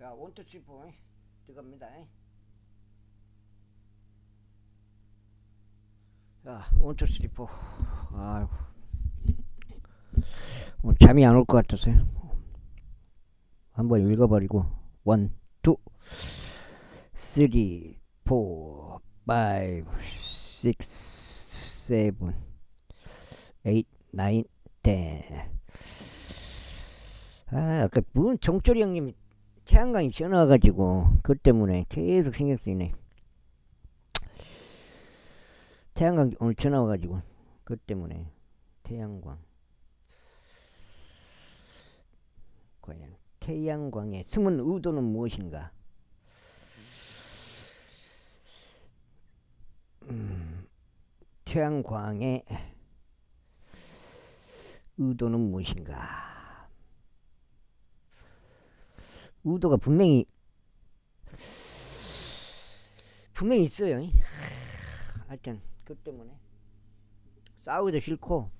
자, 원투 치포 들어갑니다. 자, 원투 쓰리포. 아이고, 잠이 안 올 것 같아서요. 한번 읽어버리고 원, 투, 쓰리, 포, 파이브, 식스, 세븐, 에잇, 나인, 텐. 아까 문 정철이 형님이 태양광이 전화와가지고 그것 때문에 계속 신경 쓰이네. 태양광 오늘 전화 와가지고 그것 때문에 태양광. 과연 태양광의 숨은 의도는 무엇인가? 태양광의 의도는 무엇인가? 의도가 분명히 있어요. 하여튼 그 때문에 싸우기도 싫고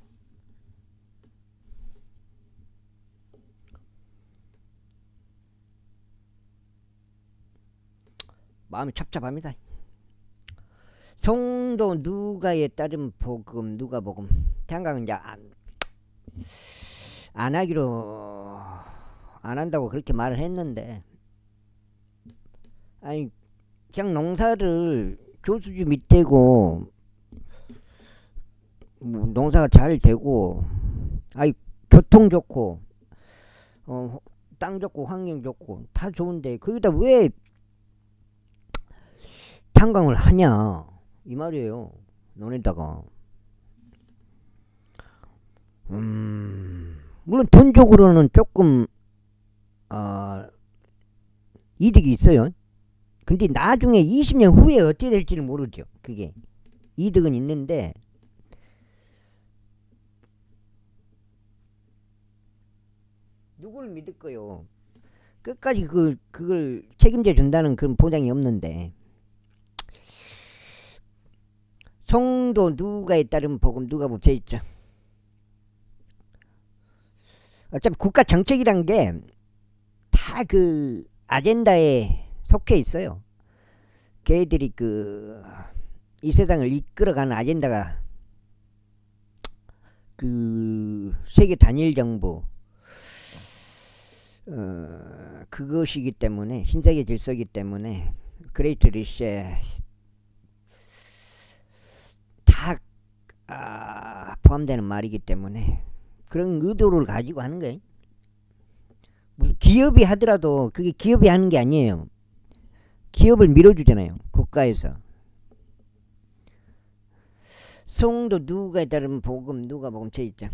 마음이 착잡합니다. 성도 누가에 따른 복음, 누가복음. 태양광은 이제 안 하기로 안 한다고 그렇게 말을 했는데, 아니 그냥 농사를 조수주 밑에고 뭐 농사가 잘 되고, 아이 교통 좋고, 땅 좋고 환경 좋고 다 좋은데 거기다 왜 탄광을 하냐 이 말이에요. 논에다가 물론 돈적으로는 조금 이득이 있어요. 근데 나중에 20년 후에 어떻게 될지는 모르죠. 그게 이득은 있는데 누구를 믿을 거요? 끝까지 그걸 책임져 준다는 그런 보장이 없는데. 성도 누가에 따른 복음, 누가복음 제1장. 어차피 국가 정책이란 게 다 그 아젠다에 속해 있어요. 걔들이 이 세상을 이끌어가는 아젠다가 그 세계 단일 정부 그것이기 때문에, 신세계 질서이기 때문에 그레이트 리셋 다 포함되는 말이기 때문에 그런 의도를 가지고 하는 거예요. 무슨 기업이 하더라도 그게 기업이 하는 게 아니에요. 기업을 밀어주잖아요, 국가에서. 성도 누가에 따른 복음, 누가복음 제1장.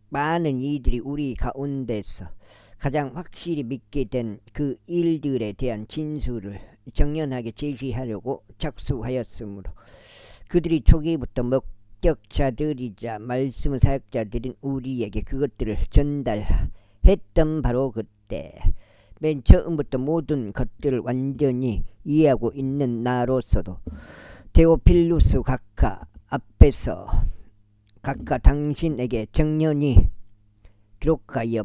많은 이들이 우리 가운데서 가장 확실히 믿게 된 그 일들에 대한 진술을 정연하게 제시하려고 작수하였으므로 그들이 초기부터 목격자들이자 말씀 사역자들인 우리에게 그것들을 전달했던 바로 그때, 맨 처음부터 모든 것들을 완전히 이해하고 있는 나로서도 데오필루스 각하 앞에서 각각 당신에게 정연히 기록하여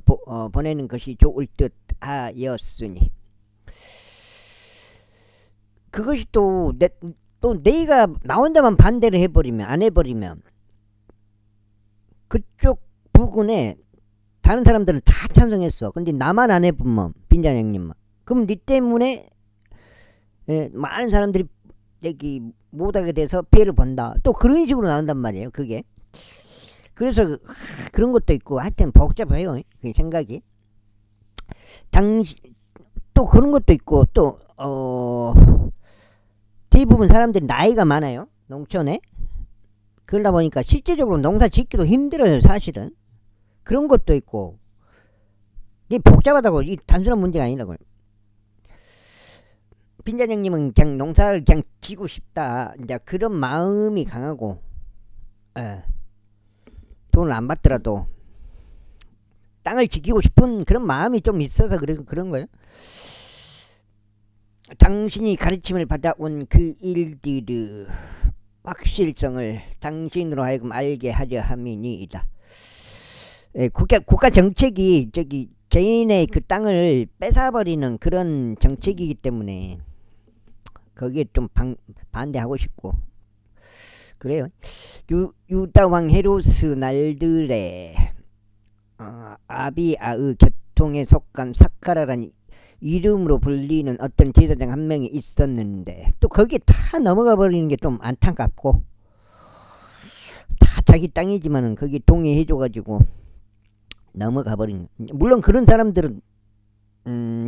보내는 것이 좋을 듯 하였으니, 그것이 또 내가 나온다만 반대를 해버리면, 안 해버리면 그쪽 부근에 다른 사람들은 다 찬성했어. 근데 나만 안 해보면, 빈자형님만, 그럼 네 때문에 많은 사람들이 여기 못하게 돼서 피해를 본다. 또 그런 식으로 나온단 말이에요, 그게. 그래서 그런 것도 있고, 하여튼 복잡해요, 그 생각이. 또 그런 것도 있고, 또 대부분 사람들이 나이가 많아요, 농촌에. 그러다 보니까 실제적으로 농사 짓기도 힘들어요, 사실은. 그런 것도 있고, 이게 복잡하다고, 이 단순한 문제가 아니라고요. 빈자장님은 그냥 농사를 그냥 지고 싶다, 이제 그런 마음이 강하고, 돈을 안 받더라도 땅을 지키고 싶은 그런 마음이 좀 있어서 그런 거예요. 당신이 가르침을 받아온 그 일들의 확실성을 당신으로 하여금 알게 하려 함이니이다. 국가 정책이 개인의 그 땅을 뺏어버리는 그런 정책이기 때문에 거기에 좀 반대하고 싶고 그래요. 유다왕 헤로스 날들에 아비아의 계통에 속한 사카라라는 이름으로 불리는 어떤 제사장 한 명이 있었는데 또 거기에 다 넘어가 버리는 게 좀 안타깝고 다 자기 땅이지만은 거기 동의해줘가지고 넘어가 버린. 물론 그런 사람들은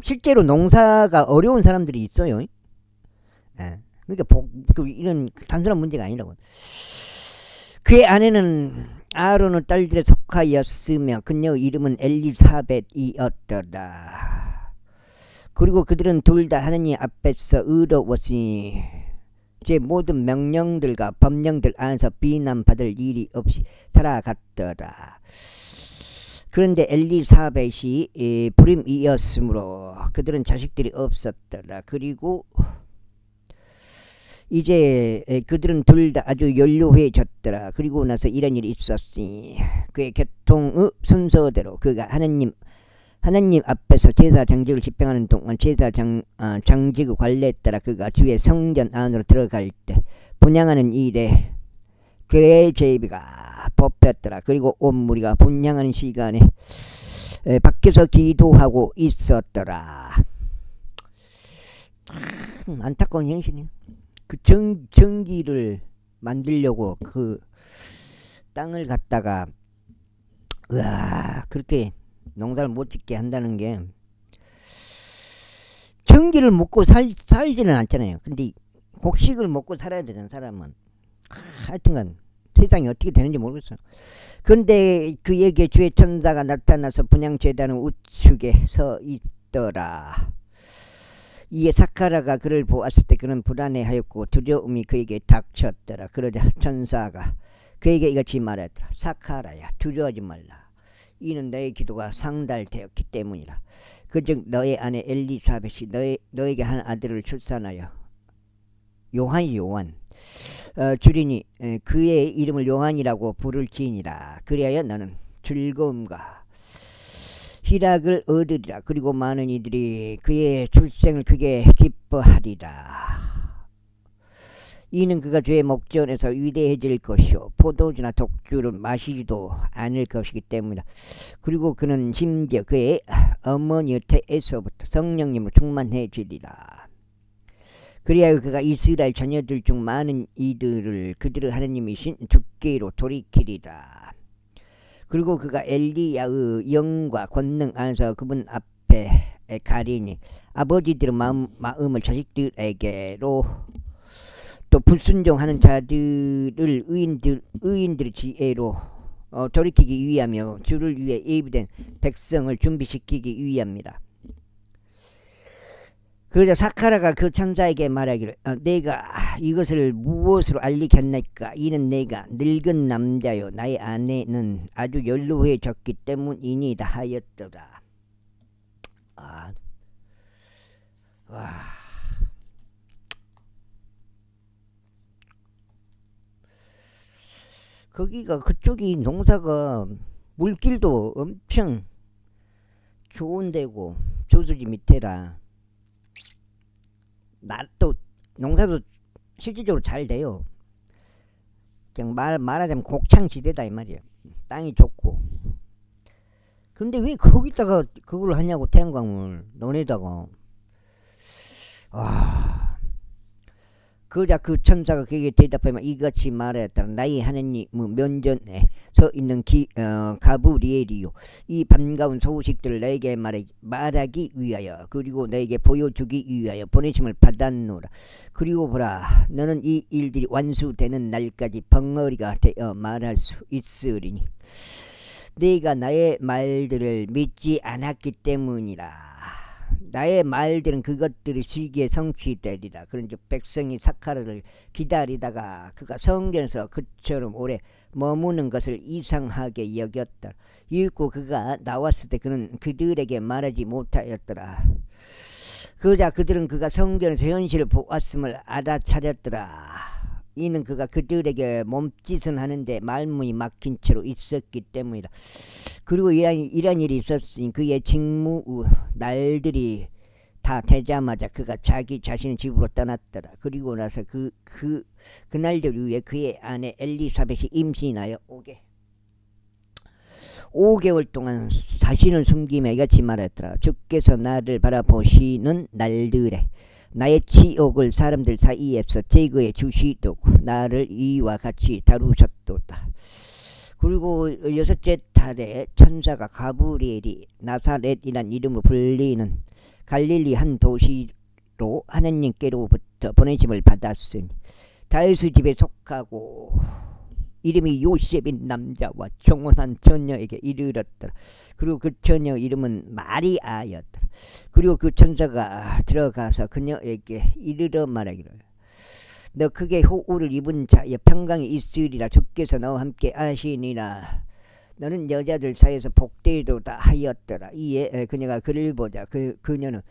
실제로 농사가 어려운 사람들이 있어요. 예. 그러니까 이런 단순한 문제가 아니라고. 그의 아내는 아론의 딸들에 속하였으며 그녀의 이름은 엘리사벳이었더라. 그리고 그들은 둘 다 하느님 앞에서 의로웠으니 제 모든 명령들과 법령들 안에서 비난받을 일이 없이 살아갔더라. 그런데 엘리사벳이 불임이었으므로 그들은 자식들이 없었더라. 그리고 이제 그들은 둘 다 아주 연로해졌더라. 그리고 나서 이런 일이 있었으니 그의 계통의 순서대로 그가 하나님 앞에서 제사 장직을 집행하는 동안 제사 장직의 관례에 따라 그가 주의 성전 안으로 들어갈 때 분향하는 일에 그의 제비가 뽑혔더라. 그리고 온 무리가 분향하는 시간에 밖에서 기도하고 있었더라. 안타까운 현실이에요. 그 전기를 만들려고 그 땅을 갖다가 그렇게 농사를 못 짓게 한다는 게 전기를 먹고 살지는 않잖아요. 근데 곡식을 먹고 살아야 되는 사람은 하여튼간 세상이 어떻게 되는지 모르겠어요. 그런데 그에게 주의 천사가 나타나서 분향제단의 우측에 서 있더라. 이에 사카라가 그를 보았을 때 그는 불안해하였고 두려움이 그에게 닥쳤더라. 그러자 천사가 그에게 이같이 말하더라. 사카라야, 두려워하지 말라. 이는 너의 기도가 상달되었기 때문이라. 그즉 너의 아내 엘리사벳이 너에게 한 아들을 출산하여 요한 주리니 그의 이름을 요한이라고 부를지니라. 그리하여 너는 즐거움과 희락을 얻으리라. 그리고 많은 이들이 그의 출생을 크게 기뻐하리라. 이는 그가 주의 목전에서 위대해질 것이요 포도주나 독주를 마시지도 않을 것이기 때문이라. 그리고 그는 심지어 그의 어머니의 태에서부터 성령님으로 충만해지리라. 그리하여 그가 이스라엘 자녀들 중 많은 이들을 그들의 하나님이신 주께로 돌이키리라. 그리고 그가 엘리야의 영과 권능 안에서 그분 앞에 가리니 아버지들의 마음을 자식들에게로 또 불순종하는 자들을 의인들의 지혜로 돌이키기 위하며 주를 위해 예비된 백성을 준비시키기 위함이라. 그러자 사카라가 그 천사에게 말하기를 내가 이것을 무엇으로 알리겠나이까. 이는 내가 늙은 남자요 나의 아내는 아주 연로해졌기 때문이니이다 하였더라. 거기가 그쪽이 농사가 물길도 엄청 좋은 데고 저수지 밑에라. 또 농사도 실질적으로 잘 돼요. 그냥 말하자면 곡창지대다 이 말이야. 땅이 좋고. 근데 왜 거기다가 그걸 하냐고. 태양광을 너네다가. 그러자 그 천사가 그에게 대답하면 이같이 말하였다. 나의 하느님 면전에 서 있는 가브리엘이요 이 반가운 소식들을 너에게 말하기 위하여 그리고 너에게 보여주기 위하여 보내심을 받았노라. 그리고 보라 너는 이 일들이 완수되는 날까지 벙어리가 되어 말할 수 있으리니 네가 나의 말들을 믿지 않았기 때문이라. 나의 말들은 그것들이 시기에 성취되리라. 그런즉 백성이 사카라를 기다리다가 그가 성전에서 그처럼 오래 머무는 것을 이상하게 여겼다. 이윽고 그가 나왔을 때 그는 그들에게 말하지 못하였더라. 그러자 그들은 그가 성전에서 현실을 보았음을 알아차렸더라. 이는 그가 그들에게 몸짓은 하는데 말문이 막힌 채로 있었기 때문이다. 그리고 이런 일이 있었으니 그의 직무 날들이 다 되자마자 그가 자기 자신의 집으로 떠났더라. 그리고 나서 그날들 이후에 그의 아내 엘리사벳이 임신하여 5개월 동안 자신을 숨기며 이같이 말했더라. 주께서 나를 바라보시는 날들에 나의 치욕을 사람들 사이에서 제거해 주시도고 나를 이와 같이 다루셨도다. 그리고 6째 달에 천사가 가브리엘이 나사렛이란 이름으로 불리는 갈릴리 한 도시로 하나님께로부터 보내심을 받았으니 다윗의 집에 속하고 이름이 요셉인 남자와 정혼한 처녀에게 이르렀더라. 그리고 그 처녀 이름은 마리아였더라. 그리고 그 천사가 들어가서 그녀에게 이르러 말하기를 너 크게 호우를 입은 자여 평강이 있으리라. 주께서 너와 함께 하시니라. 너는 여자들 사이에서 복되도다 하였더라. 이에 그녀가 그를 보자 그녀는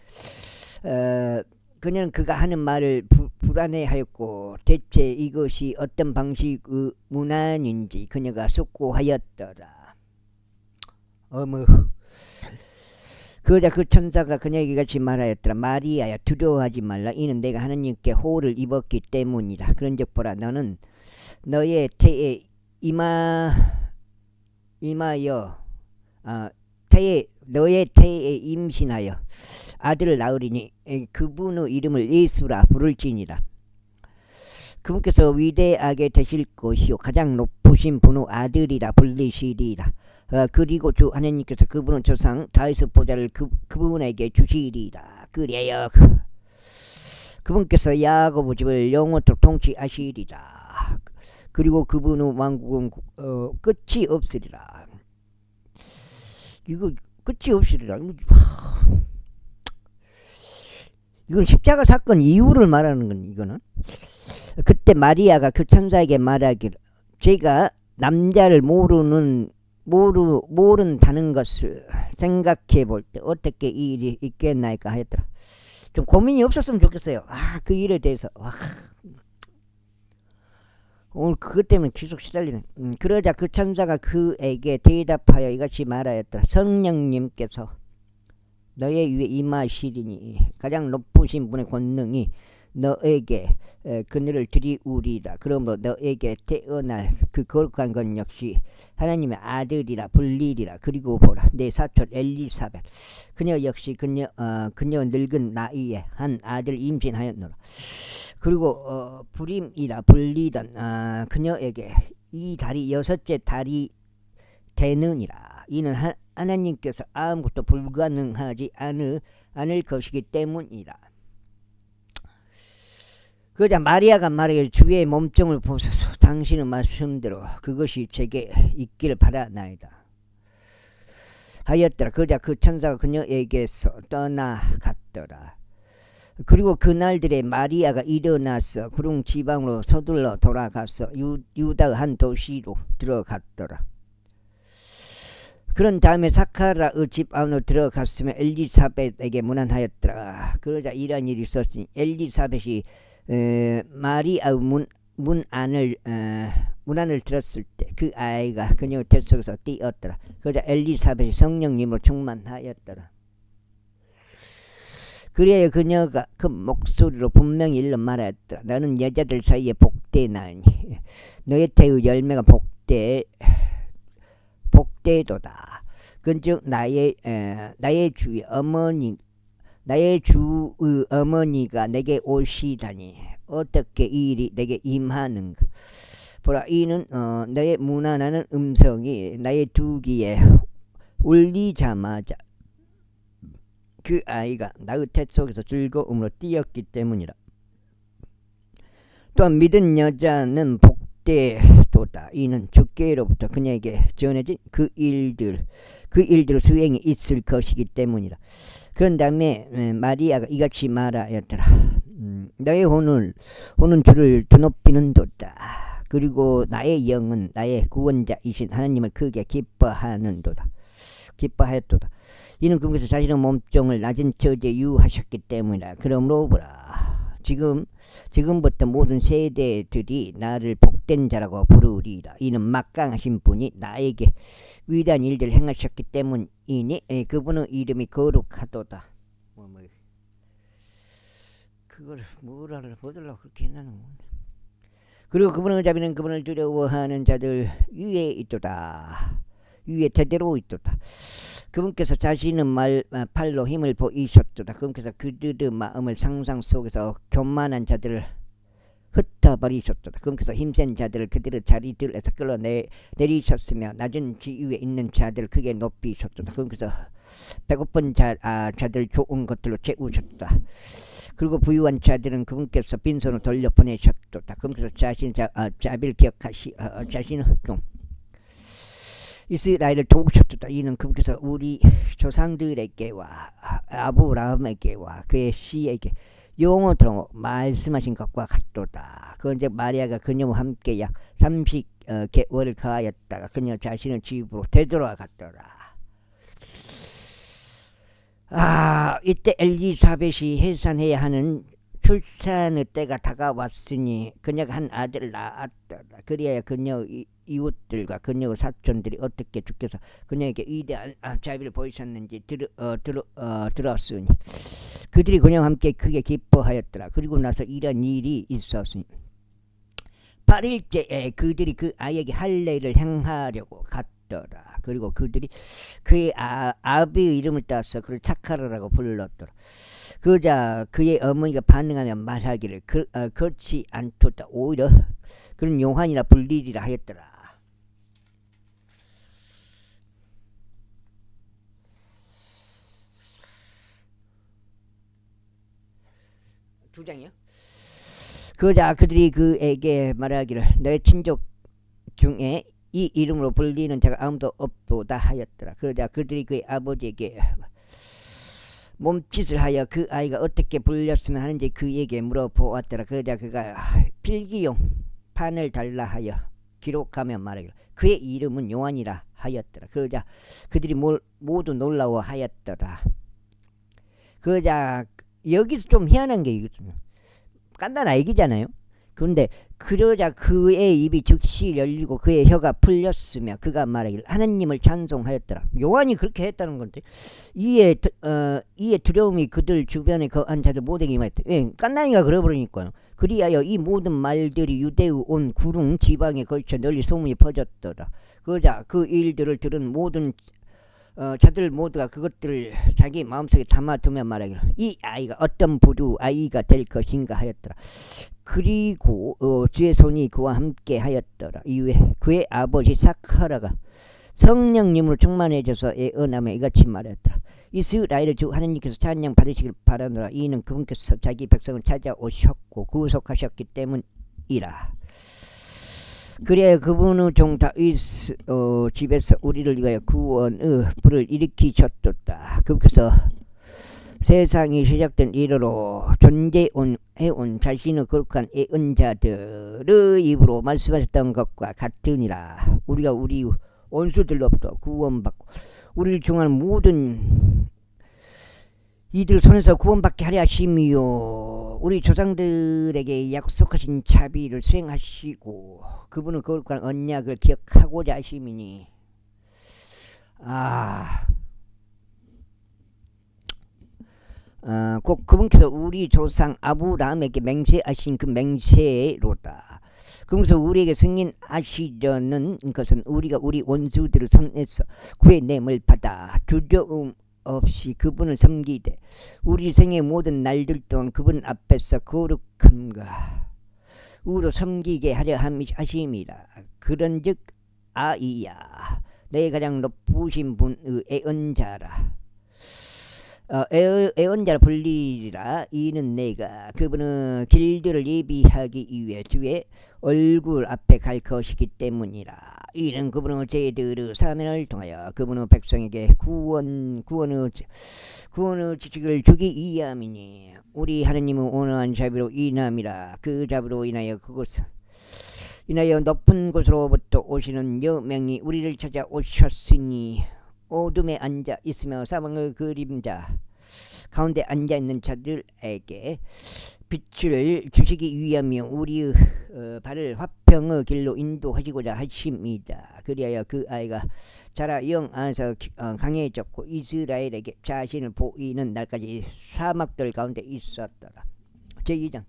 그가 하는 말을 불안해하였고 대체 이것이 어떤 방식의 문안인지 그녀가 숙고하였더라. 어머. 그러자 그 천사가 그녀에게 같이 말하였더라. 마리아야 두려워하지 말라. 이는 내가 하나님께 호를 입었기 때문이라. 그런즉 보라 너는 너의 태에 너의 태에 임신하여 아들을 낳으리니 그분의 이름을 예수라 부를지니라. 그분께서 위대하게 되실 것이요 가장 높으신 분의 아들이라 불리시리라. 그리고 주 하나님께서 그분의 조상 다윗의 보좌를 그분에게 주시리라. 그래요. 그분께서 야고보 집을 영원토록 통치하시리라. 그리고 그분의 왕국은 끝이 없으리라. 이거 끝이 없으리라. 이건 십자가 사건 이후를 말하는 건 이거는. 그때 마리아가 그 천사에게 말하기를 제가 남자를 모른다는 것을 생각해 볼 때 어떻게 이 일이 있겠나이까 하였더라. 좀 고민이 없었으면 좋겠어요. 그 일에 대해서. 오늘 그것 때문에 계속 시달리네. 그러자 그 천사가 그에게 대답하여 이같이 말하였더라. 성령님께서 너의 위에 임하시리니 가장 높으신 분의 권능이 너에게 그늘을 들이우리라. 그러므로 너에게 태어날 그 거룩한 것 역시 하나님의 아들이라 불리리라. 그리고 보라 내 사촌 엘리사벳 그녀 역시 그녀 늙은 나이에 한 아들 임신하였노라. 그리고 불임이라 불리던 그녀에게 이 달이 6째 달이 되느니라. 이는 하나님께서 아무것도 불가능하지 않을 것이기 때문이라. 그러자 마리아가 말하기를 주의 몸종을 보소서 당신의 말씀대로 그것이 제게 있기를 바라나이다 하였더라. 그러자 그 천사가 그녀에게서 떠나갔더라. 그리고 그날들에 마리아가 일어나서 구릉 지방으로 서둘러 돌아가서 유다의 한 도시로 들어갔더라. 그런 다음에 사카라의 집 안으로 들어갔으며 엘리사벳에게 문안하였더라. 그러자 이런 일이 있었으니 엘리사벳이 마리아의 문안을 들었을 때 그 아이가 그녀의 뱃속에서 뛰었더라. 그러자 엘리사벳이 성령님으로 충만하였더라. 그래야 그녀가 그 목소리로 분명히 일러 말하였더라. 너는 여자들 사이에 복되나니 너의 태의 열매가 복되도다. 그즉 나의 주의 어머니가 내게 오시다니 어떻게 이 일이 내게 임하는가. 보라 이는 너의 문안하는 음성이 나의 두 귀에 울리자마자 그 아이가 나의 태 속에서 즐거움으로 뛰었기 때문이라. 또한 믿은 여자는 복되도다. 이는 주께로부터 그녀에게 전해진 그 일들 수행이 있을 것이기 때문이라. 그런 다음에 마리아가 이같이 말하였더라. 너의 혼은 주를 드높이는도다. 그리고 나의 영은 나의 구원자이신 하나님을 크게 기뻐하였도다. 이는 그분께서 자신의 몸종을 낮은 처지에 유하셨기 때문이라. 그러므로 보라 지금부터 모든 세대들이 나를 복된 자라고 부르리라. 이는 막강하신 분이 나에게 위대한 일들을 행하셨기 때문이니 그분의 이름이 거룩하도다. 그걸 뭐라를 보들라고 그렇게 해놨는 건데. 그리고 그분의 자비는 그분을 두려워하는 자들 위에 있도다. 위에 대대로 있도다. 그분께서 자신의 팔로 힘을 보이셨도다. 그분께서 그들의 마음을 상상 속에서 교만한 자들을 흩어버리셨도다. 그분께서 힘센 자들을 그들의 자리들에서 끌어내리셨으며 낮은 지위에 있는 자들을 크게 높이셨도다. 그분께서 배고픈 자들 좋은 것들로 채우셨다. 그리고 부유한 자들은 그분께서 빈손으로 돌려보내셨도다. 그분께서 자비를 자신의 종 이스라엘을 도우셨도다. 이는 그분께서 우리 조상들에게와 아브라함에게와 그의 씨에게 영원토록 말씀하신 것과 같도다. 그런즉 마리아가 그녀와 함께 약 30개월을 거하였다가 그녀 자신의 집으로 되돌아갔더라. 이때 엘리사벳이 해산해야 하는 출산의 때가 다가왔으니 그녀가 한 아들을 낳았더라. 그리하여 그녀 이웃들과 그녀의 사촌들이 어떻게 주께서 그녀에게 위대한 자비를 보이셨는지 들었으니 그들이 그녀와 함께 크게 기뻐하였더라. 그리고 나서 이런 일이 있었으니 8일째에 그들이 그 아이에게 할례를 행하려고 갔더라. 그리고 그들이 그의 아비의 이름을 따서 그를 차카르라고 불렀더라. 그러자 그의 어머니가 반응하며 말하기를 그렇지 않도다. 오히려 그는 요한이라 불리리라 하였더라. 두 장이요? 그러자 그들이 그에게 말하기를 너의 친족 중에 이 이름으로 불리는 자가 아무도 없도다 하였더라. 그러자 그들이 그의 아버지에게 몸짓을 하여 그 아이가 어떻게 불렸으면 하는지 그에게 물어보았더라. 그러자 그가 필기용 판을 달라 하여 기록하며 말하기를 그의 이름은 요한이라 하였더라. 그러자 그들이 모두 놀라워하였더라. 그러자 여기서 좀 희한한 게 이거든요. 간단한 얘기잖아요. 그런데 그러자 그의 입이 즉시 열리고 그의 혀가 풀렸으며 그가 말하기를 하나님을 찬송하였더라. 요한이 그렇게 했다는 건데 이에 두려움이 그들 주변에 거한 자들 모두에게 임하였다. 깐난이가 그래버리니까요. 그리하여 이 모든 말들이 유대의 온 구릉 지방에 걸쳐 널리 소문이 퍼졌더라. 그러자 그 일들을 들은 모든 자들 모두가 그것들을 자기 마음속에 담아두며 말하기를 이 아이가 어떤 부류 아이가 될 것인가 하였더라. 그리고 주의 손이 그와 함께 하였더라. 이후에 그의 아버지 사카라가 성령님으로 충만해져서 예언하며 이같이 말했더라. 이스라엘의 주 하나님께서 찬양 받으시길 바라노라. 이는 그분께서 자기 백성을 찾아오셨고 구속하셨기 때문이라. 그래야 그분의 종 다윗 집에서 우리를 위하여 구원의 불을 일으키셨도다. 그분께서 세상이 시작된 이래로 존재해온 자신의 거룩한 예언자들의 입으로 말씀하셨던 것과 같으니라. 우리가 우리 원수들로부터 구원받고 우리를 중하는 모든 이들 손에서 구원받게 하려 하심이요 우리 조상들에게 약속하신 자비를 수행하시고 그분의 거룩한 언약을 기억하고자 하심이니 곧 그분께서 우리 조상 아브라함에게 맹세하신 그 맹세로다. 그러면서 우리에게 승인하시려는 것은 우리가 우리 원수들의 손에서 구해냄을 받아 두려움 없이 그분을 섬기되 우리 생의 모든 날들 동안 그분 앞에서 거룩함과 우로 섬기게 하려 하심이라. 그런즉 아이야 내 가장 높으신 분의 애언자라 애언자라 불리리라. 이는 내가 그분의 길들을 예비하기 위해 주의 얼굴 앞에 갈 것이기 때문이라. 이는 그분의 죄들의 사면을 통하여 그분의 백성에게 구원의 지식을 주기 위함이니 우리 하느님의 온화한 자비로 인함이라. 그 자비로 인하여 높은 곳으로부터 오시는 여명이 우리를 찾아오셨으니 어둠에 앉아 있으며 사망의 그림자 가운데 앉아 있는 자들에게 빛을 주시기 위하며 우리의 발을 화평의 길로 인도하시고자 하십니다. 그리하여 그 아이가 자라 영 안에서 강해졌고 이스라엘에게 자신을 보이는 날까지 사막들 가운데 있었더라. 제2장.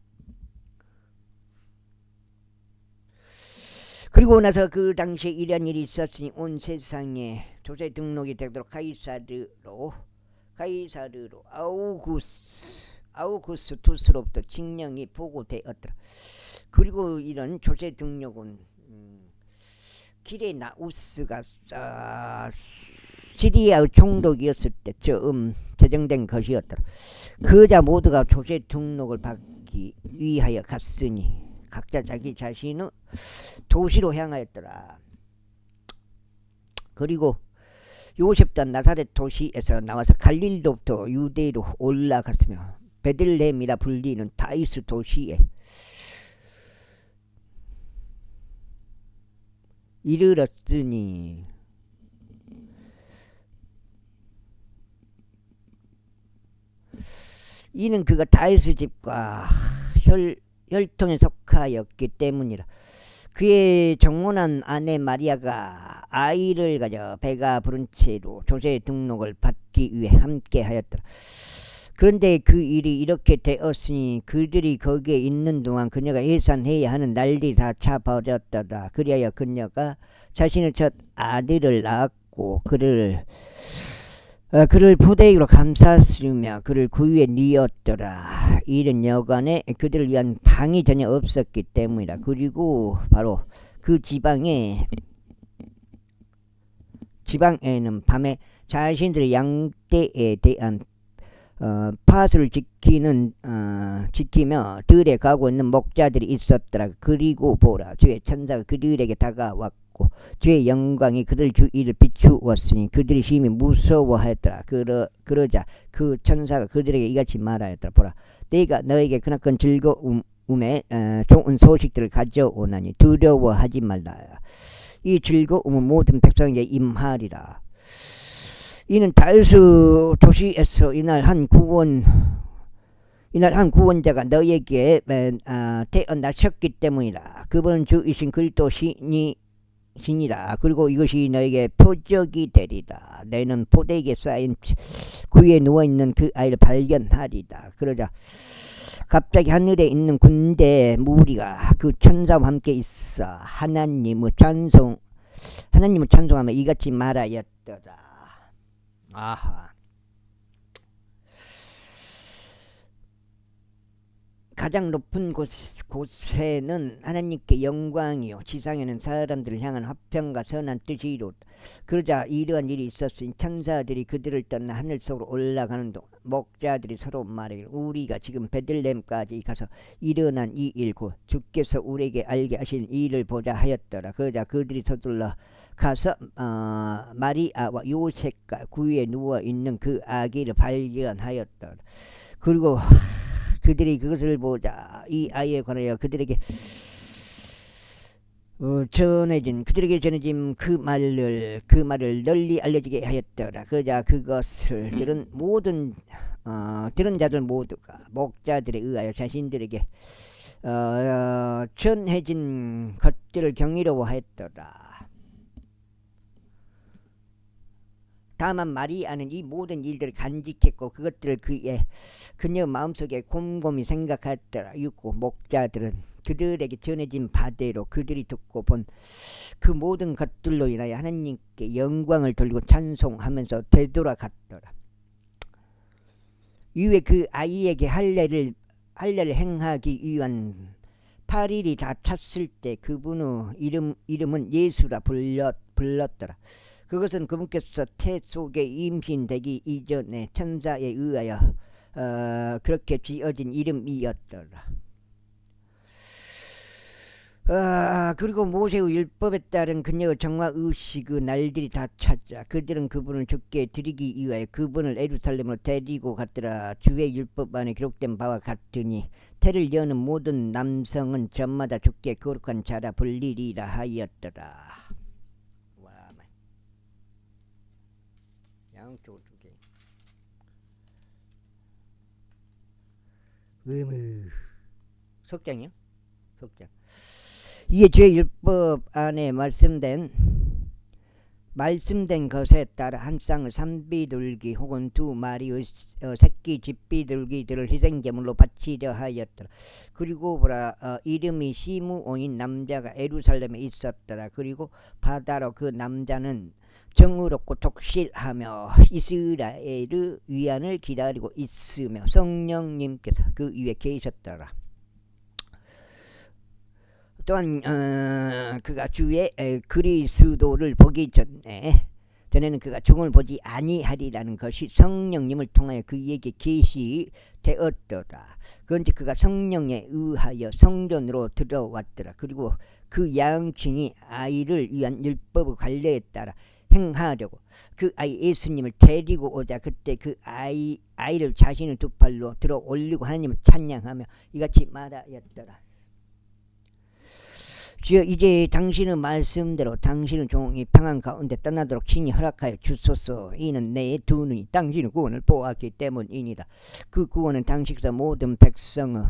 그리고 나서 그 당시에 이런 일이 있었으니 온 세상에 조세 등록이 되도록 가이사르로 아우구스투스로부터 칙령이 보고되었더라. 그리고 이런 조세 등록은 기레나우스가 시리아의 총독이었을 때 처음 제정된 것이었더라. 그자 모두가 조세 등록을 받기 위하여 갔으니 각자 자기 자신의 도시로 향하였더라. 그리고 요셉도 나사렛 도시에서 나와서 갈릴리로부터 유대로 올라갔으며 베들레헴이라 불리는 다윗 도시에 이르렀으니 이는 그가 다윗의 집과 혈통에 속하였기 때문이라. 그의 정혼한 아내 마리아가 아이를 가져 배가 부른 채로 조세 등록을 받기 위해 함께 하였더라. 그런데 그 일이 이렇게 되었으니 그들이 거기에 있는 동안 그녀가 해산해야 하는 난리 다 차버렸더라. 그리하여 그녀가 자신의 첫 아들을 낳았고 그를 포대기로 감쌌으며 그를 구유에 뉘었더라. 이른 여간에 그들을 위한 방이 전혀 없었기 때문이다. 그리고 바로 그 지방에는 밤에 자신들의 양떼에 대한 파수를 지키며 들에 가고 있는 목자들이 있었더라. 그리고 보라, 주의 천사가 그들에게 다가왔고 주의 영광이 그들 주위를 비추었으니 그들이 심히 무서워하였더라. 그러자 그 천사가 그들에게 이같이 말하였더라. 보라, 내가 너에게 그나큰 즐거움에 좋은 소식들을 가져오나니 두려워하지 말라. 이 즐거움은 모든 백성에게 임하리라. 이는 다윗 도시에서 이날 한 구원자가 너에게 태어나셨기 때문이라. 그분은 주이신 그리스도 신이라. 그리고 이것이 너에게 표적이 되리라. 너희는 포대기에 쌓인 구유에 누워있는 그 아이를 발견하리라. 그러자 갑자기 하늘에 있는 군대 무리가 그 천사와 함께 있어 하나님을 찬송하며 이같이 말하였더라. 아하. 가장 높은 곳에는 하나님께 영광이요 지상에는 사람들을 향한 화평과 선한 뜻이로. 그러자 이러한 일이 있었으니 천사들이 그들을 떠나 하늘 속으로 올라가는 동안 목자들이 서로 말하기를 우리가 지금 베들레헴까지 가서 일어난 이 일 곧 주께서 우리에게 알게 하신 일을 보자 하였더라. 그러자 그들이 서둘러 가서 마리아와 요셉과 구유에 누워있는 그 아기를 발견하였더라. 그리고 그들이 그것을 보자 이 아이에 관하여 그들에게 전해진 그 말을 널리 알려지게 하였더라. 그러자 그것을 들은 자들 모두가 목자들에 의하여 자신들에게 전해진 것들을 경이로워하였더라. 다만 마리아는 이 모든 일들을 간직했고 그것들을 그녀 마음속에 곰곰이 생각하였더라. 6고 목자들은 그들에게 전해진 바대로 그들이 듣고 본 그 모든 것들로 인하여 하나님께 영광을 돌리고 찬송하면서 되돌아갔더라. 이후에 그 아이에게 할례를 행하기 위한 8일이 다 찼을 때 그분의 이름은 예수라 불렀더라. 그것은 그분께서 태 속에 임신되기 이전에 천사에 의하여 그렇게 지어진 이름이었더라. 그리고 모세의 율법에 따른 그녀의 정화 의식의 날들이 다 찼자 그들은 그분을 죽게 드리기 위하여 그분을 예루살렘으로 데리고 갔더라. 주의 율법 안에 기록된 바와 같으니 태를 여는 모든 남성은 저마다 죽게 거룩한 자라 불리리라 하였더라. 양쪽으로 두 개. 석장이요? 석장. 이게 제1법 안에 말씀된 것에 따라 한 쌍의 산비둘기 혹은 두 마리의 새끼 집비둘기들을 희생제물로 바치려 하였더라. 그리고 이름이 시므온인 남자가 예루살렘에 있었더라. 그리고 바다로 그 남자는 정의롭고 독실하며 이스라엘의 위안을 기다리고 있으며 성령님께서 그 위에 계셨더라. 또한 그가 주의 그리스도를 보기 전에는 그가 종을 보지 아니하리라는 것이 성령님을 통하여 그에게 계시되었더라. 그런데 그가 성령에 의하여 성전으로 들어왔더라. 그리고 그 양친이 아이를 위한 율법의 관례에 따라 행하려고 그 아이 예수님을 데리고 오자 그때 그 아이를 자신의 두 팔로 들어 올리고 하나님을 찬양하며 이같이 말하였더라. 주여, 이제 당신의 말씀대로 당신의 종이 평안 가운데 떠나도록 친히 허락하여 주소서. 이는 내 두 눈이 당신의 구원을 보았기 때문이니다. 그 구원은 당신께서 모든 백성의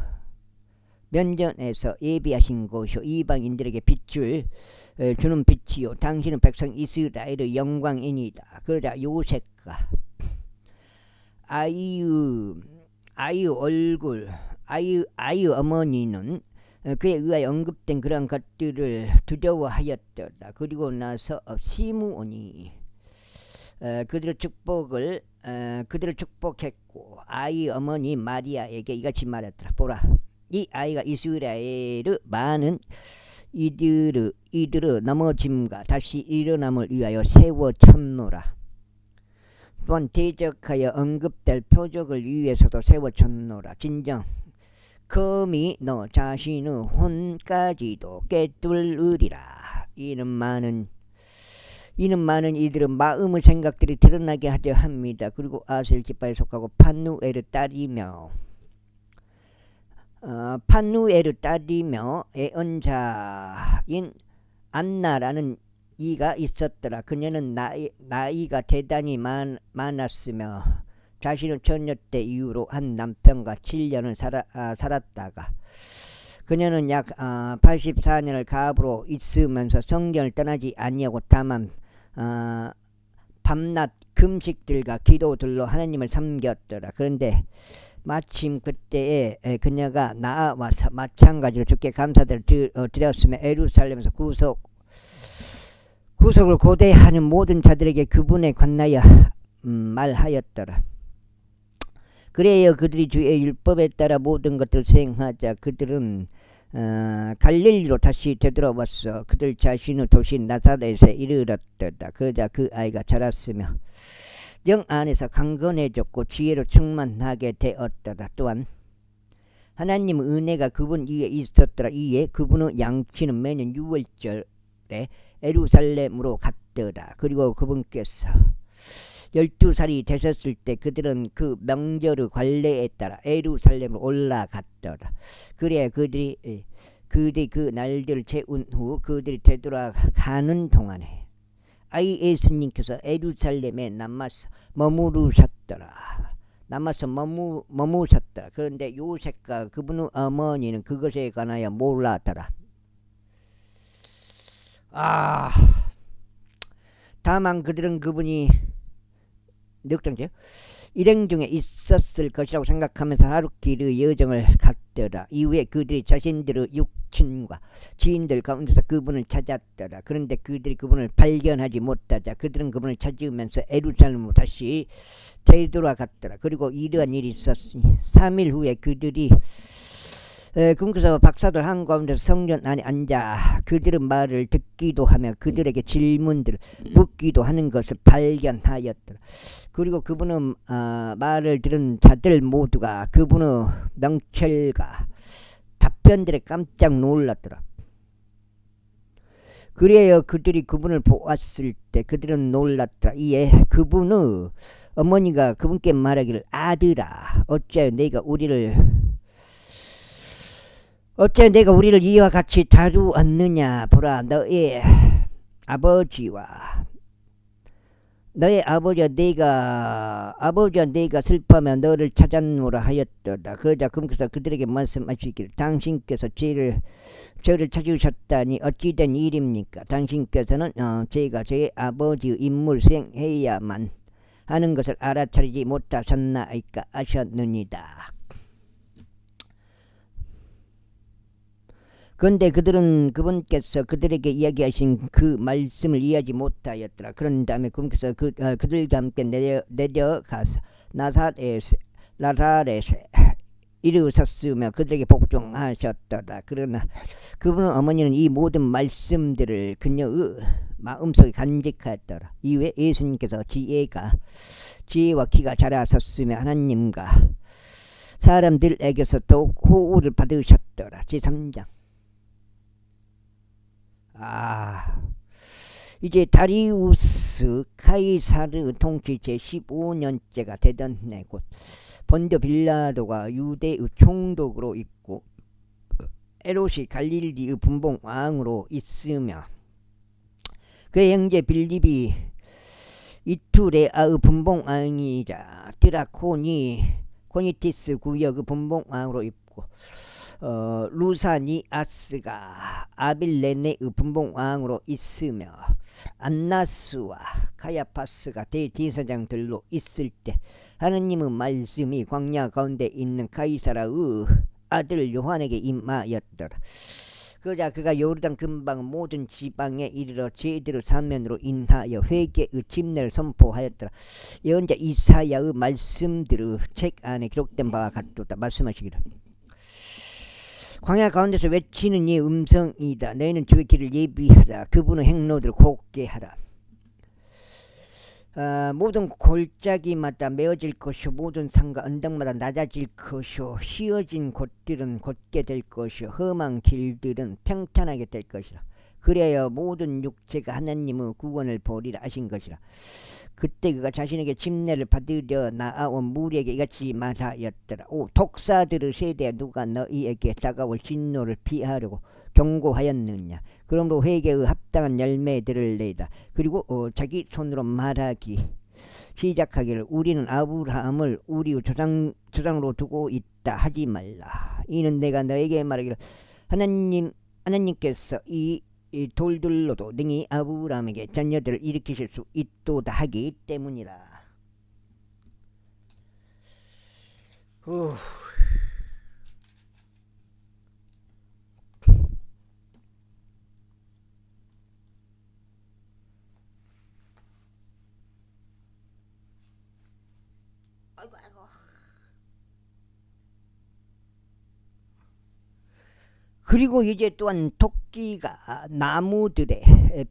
면전에서 예비하신 것이요 이방인들에게 빛을 주는 빛이요 당신은 백성 이스라엘의 영광이니다. 그러자 요셉과 아이의 얼굴, 아이의 어머니는 그에 의하여 언급된 그러한 것들을 두려워하였더라. 그리고 나서 시므온이 그들을 축복했고 아이 어머니 마리아에게 이같이 말했더라. 보라, 이 아이가 이스라엘의 많은 이들의 넘어짐과 다시 일어남을 위하여 세워졌노라. 또한 대적하여 언급될 표적을 위해서도 세워졌노라. 진정 금이 너 자신의 혼까지도 꿰뚫으리라. 이는 많은 이들은 마음의 생각들이 드러나게 하려 합니다. 그리고 아셀 지파에 속하고 판누엘의 딸이며 애언자인 안나라는 이가 있었더라. 그녀는 나이가 대단히 많았으며 자신은 처녀 때 이후로 한 남편과 7년을 살았다가 그녀는 약 84년을 가부로 있으면서 성전을 떠나지 아니하고 다만 밤낮 금식들과 기도들로 하나님을 섬겼더라. 그런데 마침 그때에 그녀가 나와서 마찬가지로 주께 감사를 드렸으며 예루살렘에서 구속을 고대하는 모든 자들에게 그분에 관하여 말하였더라. 그래야 그들이 주의 율법에 따라 모든 것들을 수행하자 그들은 갈릴리로 다시 되돌아왔어. 그들 자신의 도시 나사렛에 이르렀더라. 그러자 그 아이가 자랐으며 영 안에서 강건해졌고 지혜로 충만하게 되었더라. 또한 하나님의 은혜가 그분 위에 있었더라. 이에 그분의 양치는 매년 6월절에 예루살렘으로 갔더라. 그리고 그분께서 12살이 되셨을 때 그들은 그 명절의 관례에 따라 예루살렘으로 올라갔더라. 그래야 그들이 그 날들을 채운 후 그들이 되돌아가는 동안에 아이 예수님께서 예루살렘에 남아서 머무르셨더라. 그런데 요셉과 그분의 어머니는 그것에 관하여 몰랐더라. 다만 그들은 그분이 일행 중에 있었을 것이라고 생각하면서 하루길의 여정을 갔더라. 이후에 그들이 자신들의 육친과 지인들 가운데서 그분을 찾았더라. 그런데 그들이 그분을 발견하지 못하자 그들은 그분을 찾으면서 예루살렘으로 다시 되돌아갔더라. 그리고 이러한 일이 있었으니 3일 후에 그들이 그분께서 박사들 한가운데서 성전 안에 앉아 그들의 말을 듣기도 하며 그들에게 질문들을 묻기도 하는 것을 발견하였더라. 그리고 그분의 말을 들은 자들 모두가 그분의 명철과 답변들에 깜짝 놀랐더라. 그래야 그들이 그분을 보았을 때 그들은 놀랐더라. 이에 그분의 어머니가 그분께 말하기를 아들아 어찌하여 내가 우리를 이와 같이 다루었느냐. 보라, 너의 아버지와 너의 아버지와 내가 슬퍼하며 너를 찾았노라 하였도다. 그러자 그분께서 그들에게 말씀하시기를 당신께서 저를 찾으셨다니 어찌된 일입니까? 당신께서는 제가 제 아버지의 임무를 수행해야만 하는 것을 알아차리지 못하셨나이까 하셨느니라. 그런데 그들은 그분께서 그들에게 이야기하신 그 말씀을 이해하지 못하였더라. 그런 다음에 그분께서 그들과 함께 내려가서 나사렛에 이르셨으며 그들에게 복종하셨더라. 그러나 그분은 어머니는 이 모든 말씀들을 그녀의 마음속에 간직하였더라. 이후에 예수님께서 지혜와 키가 자라섰으며 하나님과 사람들에게서 더욱 호의를 받으셨더라. 제3장. 이제 다리우스 카이사르 통치 제15년째가 되던 해 곧 본디오 빌라도가 유대의 총독으로 있고 에롯이 갈릴리의 분봉 왕으로 있으며 그의 형제 빌립이 이투레아의 분봉 왕이자 코니티스 구역의 분봉 왕으로 있고 루사니아스가 아빌레네의 분봉 왕으로 있으며 안나스와 카야파스가 대제사장들로 있을 때 하느님의 말씀이 광야 가운데 있는 가이사라의 아들 요한에게 임하였더라. 그러자 그가 요르단 근방 모든 지방에 이르러 제대로 사면으로 인하여 회개의 침례를 선포하였더라. 예언자 이사야의 말씀들의 책 안에 기록된 바와 같도다. 말씀하시기를 광야 가운데서 외치는 이의 음성이다. 너희는 주의 길을 예비하라. 그분의 행로들을 곱게 하라. 모든 골짜기마다 메어질 것이요 모든 산과 언덕마다 낮아질 것이요 휘어진 곳들은 곧게 될 것이요 험한 길들은 평탄하게 될 것이라. 그래야 모든 육체가 하나님의 구원을 보리라 하신 것이라. 그때 그가 자신에게 침례를 받으려 나아온 무리에게 이같이 말하였더라. 독사들의 세대에 누가 너희에게 다가올 진노를 피하려고 경고하였느냐. 그러므로 회개의 합당한 열매들을 내다. 그리고 자기 손으로 말하기 시작하기를 우리는 아브라함을 우리의 조상으로 두고 있다 하지 말라. 이는 내가 너에게 말하기를 하나님께서 이 돌들로도 능히 아브라함에게 자녀들을 일으키실 수 있도다 하기 때문이라. 아이고. 그리고 이제 또한 토끼가 나무들의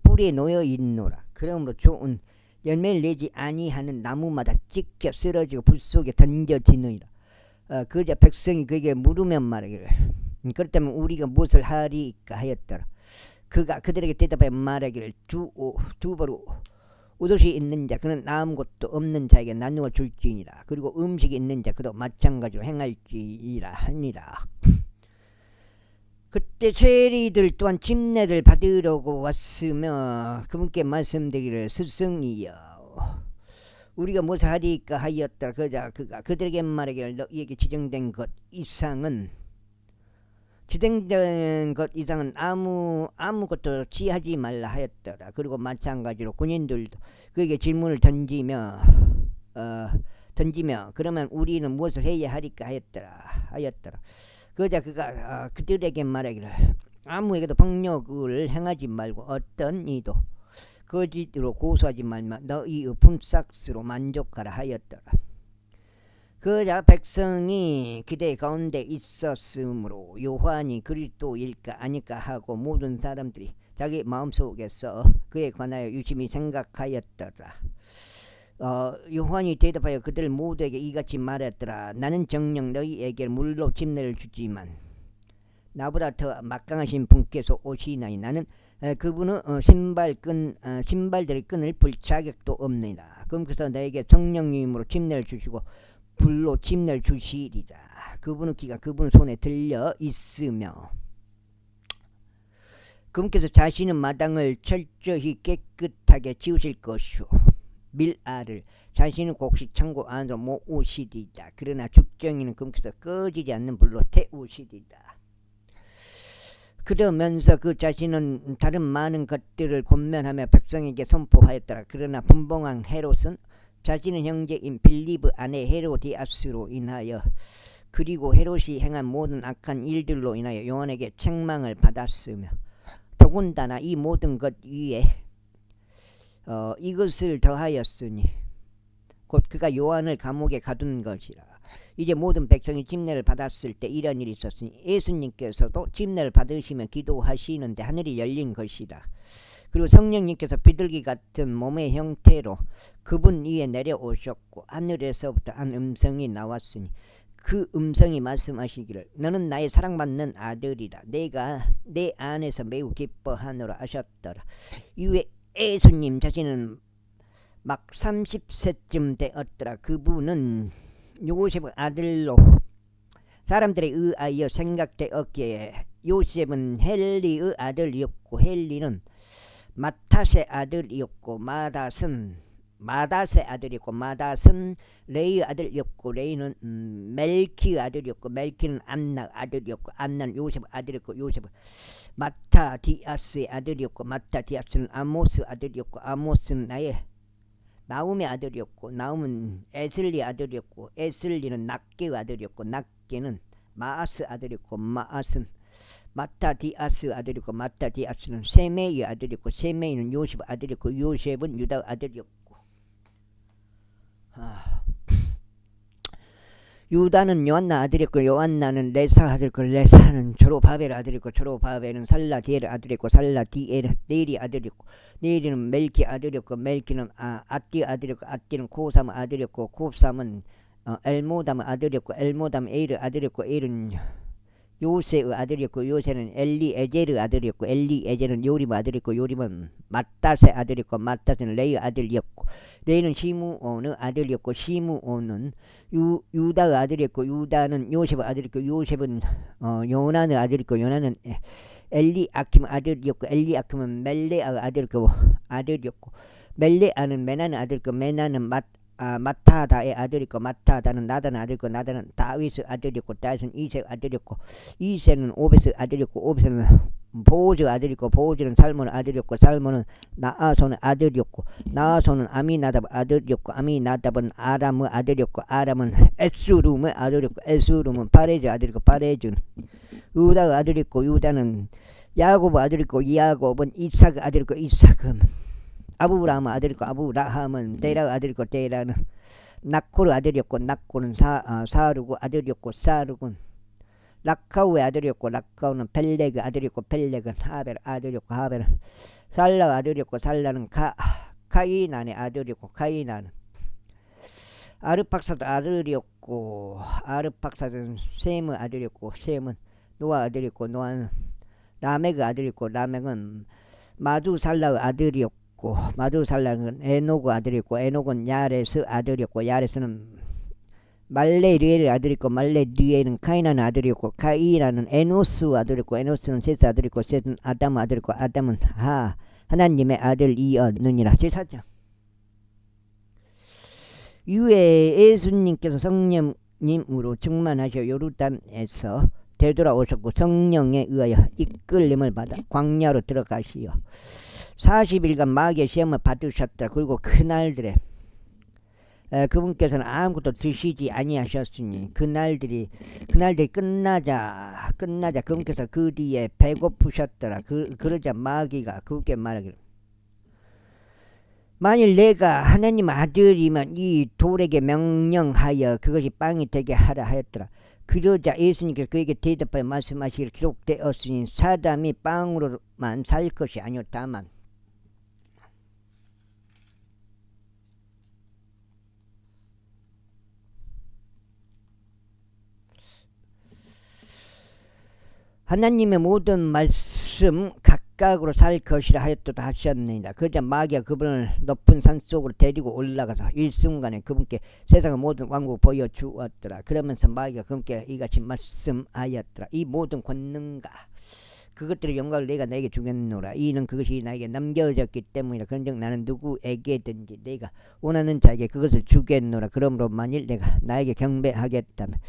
뿌리에 놓여 있노라. 그러므로 좋은 열매를 내지 아니하는 나무마다 찢겨 쓰러지고 불 속에 던져지느니라. 그러자 백성이 그에게 물으면 말하기를 그렇다면 우리가 무엇을 하리까 하였더라. 그가 그들에게 대답하여 말하기를 두보로 옷이 있는 자 그는 아무것도 없는 자에게 나누어 줄지니라. 그리고 음식이 있는 자 그도 마찬가지로 행할지니라 하니라. 그때 세리들 또한 침례를 받으려고 왔으며 그분께 말씀드리기를 스승이여 우리가 무엇을 하리까 하였더라. 그러자 그가 그들에게 말하기를 너희에게 지정된 것 이상은 아무것도 취하지 말라 하였더라. 그리고 마찬가지로 군인들도 그에게 질문을 던지며 그러면 우리는 무엇을 해야 하리까 하였더라. 그러자 그가 그들에게 말하기를 아무에게도 폭력을 행하지 말고 어떤 이도 거짓으로 고소하지 말며 너희의 품삯으로 만족하라 하였더라. 그러자 백성이 기대 가운데 있었으므로 요한이 그리스도일까 아닐까 하고 모든 사람들이 자기 마음속에서 그에 관하여 유심히 생각하였더라. 요한이 대답하여 그들 모두에게 이같이 말했더라. 나는 정녕 너희에게 물로 침례를 주지만 나보다 더 막강하신 분께서 오시나니 나는 그분의 신발들의 끈을 풀 자격도 없느니라. 그러면서 너에게 성령님으로 침례를 주시고 불로 침례를 주시리라. 그분의 기가 그분 손에 들려 있으며 그분께서 자신의 마당을 철저히 깨끗하게 지우실 것이요 밀알을 자신의 곡식 창고 안으로 모으시리이다. 그러나 죽정이는 금께서 꺼지지 않는 불로 태우시리이다. 그러면서 그 자신은 다른 많은 것들을 권면하며 백성에게 선포하였더라. 그러나 분봉왕 헤롯은 자신의 형제인 빌리브 아내 헤로디아스로 인하여 그리고 헤롯이 행한 모든 악한 일들로 인하여 요한에게 책망을 받았으며 더군다나 이 모든 것 위에 이것을 더하였으니 곧 그가 요한을 감옥에 가둔 것이라. 이제 모든 백성이 침례를 받았을 때 이런 일이 있었으니 예수님께서도 침례를 받으시며 기도하시는데 하늘이 열린 것이라. 그리고 성령님께서 비둘기 같은 몸의 형태로 그분 위에 내려오셨고 하늘에서부터 한 음성이 나왔으니 그 음성이 말씀하시기를 너는 나의 사랑받는 아들이라. 내가 내 안에서 매우 기뻐하노라 하셨더라. 이후에 예수님 자신은 막 30세쯤 되었더라. 그분은 요셉의 아들로 사람들에 의하여 생각되었기에 요셉은 헬리의 아들이었고 헬리는 마탓의 아들이었고 마닷의 아들이었고 마닷은 레이의 아들이었고 레이는 멜키의 아들이었고 멜키는 안나 아들이었고 안나는 요셉의 아들이었고 요셉은 마타디아스의 아들이었고 마타디아스는 아모스 아들이었고 아모스는 나움의 아들이었고 나움은 에슬리 아들이었고 에슬리는 낫게의 아들이었고 낫게는 마아스 아들이었고 마아스는 마타디아스 아들이고 마타디아스는 세메의 아들이고 세메이는 요셉 아들이고 요셉은 유다 아들이었고 유다는 요한나 아들이고 요한나는 레사 아들이고 레사는 조로바벨 아들이고 조로바벨은 살라디엘 아들이고 살라디엘은 네리 아들이고 네리는 멜키 아들이고 멜키는 아띠 아들이고 아띠는 고삼 아들이고 고삼은 엘모담 아들이고 엘모담 에일 아들이고 에일은 요새의 아들이었고 요새는 엘리에제르 아들이었고 엘리에제는 요림 아들이었고 요림은 마탓의 아들이었고 마탓은 레이 아들이었고 레이는 시므온의 아들이었고 시므온은 유다의 아들이었고 유다는 요셉의 아들이었고 요셉은 요난의 아들이었고 요난은 엘리아킴 아들이었고 엘리아킴은 멜레아의 아들이었고 멜레아는 메나의 아들이었고 메나는 마타다의 아들이고 마타다는 나단의 아들이고 나단은 다윗의 아들이고 다윗은 이세의 아들이고 이세는 오벳의 아들이고 오벳은 보오즈의 아들이고 보오즈는 살몬의 아들이고 살몬은 나아손의 아들이었고 나아손은 아미나답의 아들이었고 아미나답은 아람의 아들이었고 아람은 에스룸의 아들이었고 에스룸은 파레즈의 아들이고 파레즈는 유다의 아들이고 유다는 야곱의 아들이고 야곱은 이삭의 아들이고 이삭은 아브라함 아들이고 아브라함은 데라 아들이고 데라는 나코르 아들이었고 나코는 사르고 아들이었고 사르군 라카우의 아들이었고 라카우는 펠렉의 아들이었고 펠렉은 하벨 아들이었고 하벨은 살라 아들이었고 살라는 카이난의 아들이었고 카이난은 아르팍사드 아들이었고 아르팍사드는 셈의 아들이었고 셈은 노아 아들이었고 노아는 라멕의 아들이었고 라멕은 마두살라의 아들이었고 마두살라는 에노그 아들이었고 에노그는 야레스 아들이었고 야레스는 말레리엘의 아들이었고 말레리엘은 카이난 아들이었고 카이난은 에노스 아들이었고 에노스는 셋의 아들이었고 셋은 아담 아들이었고 아담은 하나님의 아들이었느니라. 제4장 이후에 예수님께서 성령님으로 충만하셔 요르단에서 되돌아오셨고 성령에 의하여 이끌림을 받아 광야로 들어가시어 40일간 마귀의 시험을 받으셨더라. 그리고 그날들에 그분께서는 아무것도 드시지 아니하셨으니 그날들이 끝나자 그분께서 그 뒤에 배고프셨더라. 그러자 마귀가 그분께 말하기를 만일 내가 하나님 아들이면 이 돌에게 명령하여 그것이 빵이 되게 하라 하였더라. 그러자 예수님께서 그에게 대답하여 말씀하시기를 기록되었으니 사람이 빵으로만 살 것이 아니요 다만 하나님의 모든 말씀 각각으로 살 것이라 하였도다 하셨느니라. 그러자 마귀가 그분을 높은 산 속으로 데리고 올라가서 일순간에 그분께 세상의 모든 왕국 보여주었더라. 그러면서 마귀가 그분께 이같이 말씀하였더라. 이 모든 권능과 그것들의 영광을 내가 너에게 주겠노라. 이는 그것이 나에게 남겨졌기 때문이라. 그런즉 나는 누구에게든지 내가 원하는 자에게 그것을 주겠노라. 그러므로 만일 내가 나에게 경배하겠다면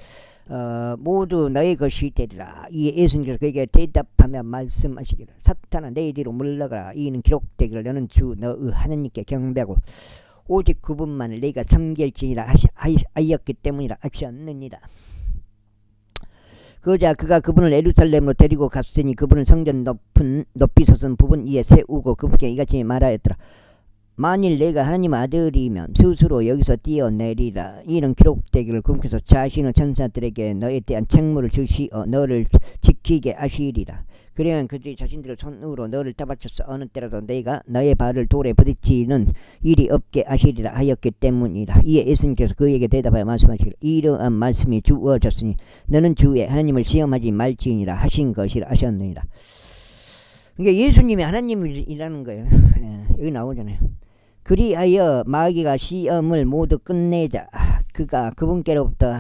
모두 너의 것이 되리라. 이에 예수님께서 그에게 대답하며 말씀하시기를 사탄아 내 뒤로 물러가라. 이는 기록되기를 너는 주 너의 하나님께 경배하고 오직 그분만을 내가 섬길지니라 하였기 때문이라 하셨느니라. 그러자 그가 그분을 예루살렘으로 데리고 갔으니 그분은 성전 높이 솟은 부분 위에 세우고 그분께 이같이 말하였더라. 만일 내가 하나님 아들이면 스스로 여기서 뛰어내리라. 이는 기록되기를 그분께서 자신의 천사들에게 너에 대한 책무를 주시어 너를 지키게 하시리라. 그러면 그들이 자신들의 손으로 너를 따받쳐서 어느 때라도 내가 너의 발을 돌에 부딪히는 일이 없게 하시리라 하였기 때문이라. 이에 예수님께서 그에게 대답하여 말씀하시기를 이러한 말씀이 주어졌으니 너는 주의 하나님을 시험하지 말지니라 하신 것이라 하셨느니라. 그러니까 예수님이 하나님이라는 거예요. 여기 나오잖아요. 그리하여 마귀가 시험을 모두 끝내자 그가 그분께로부터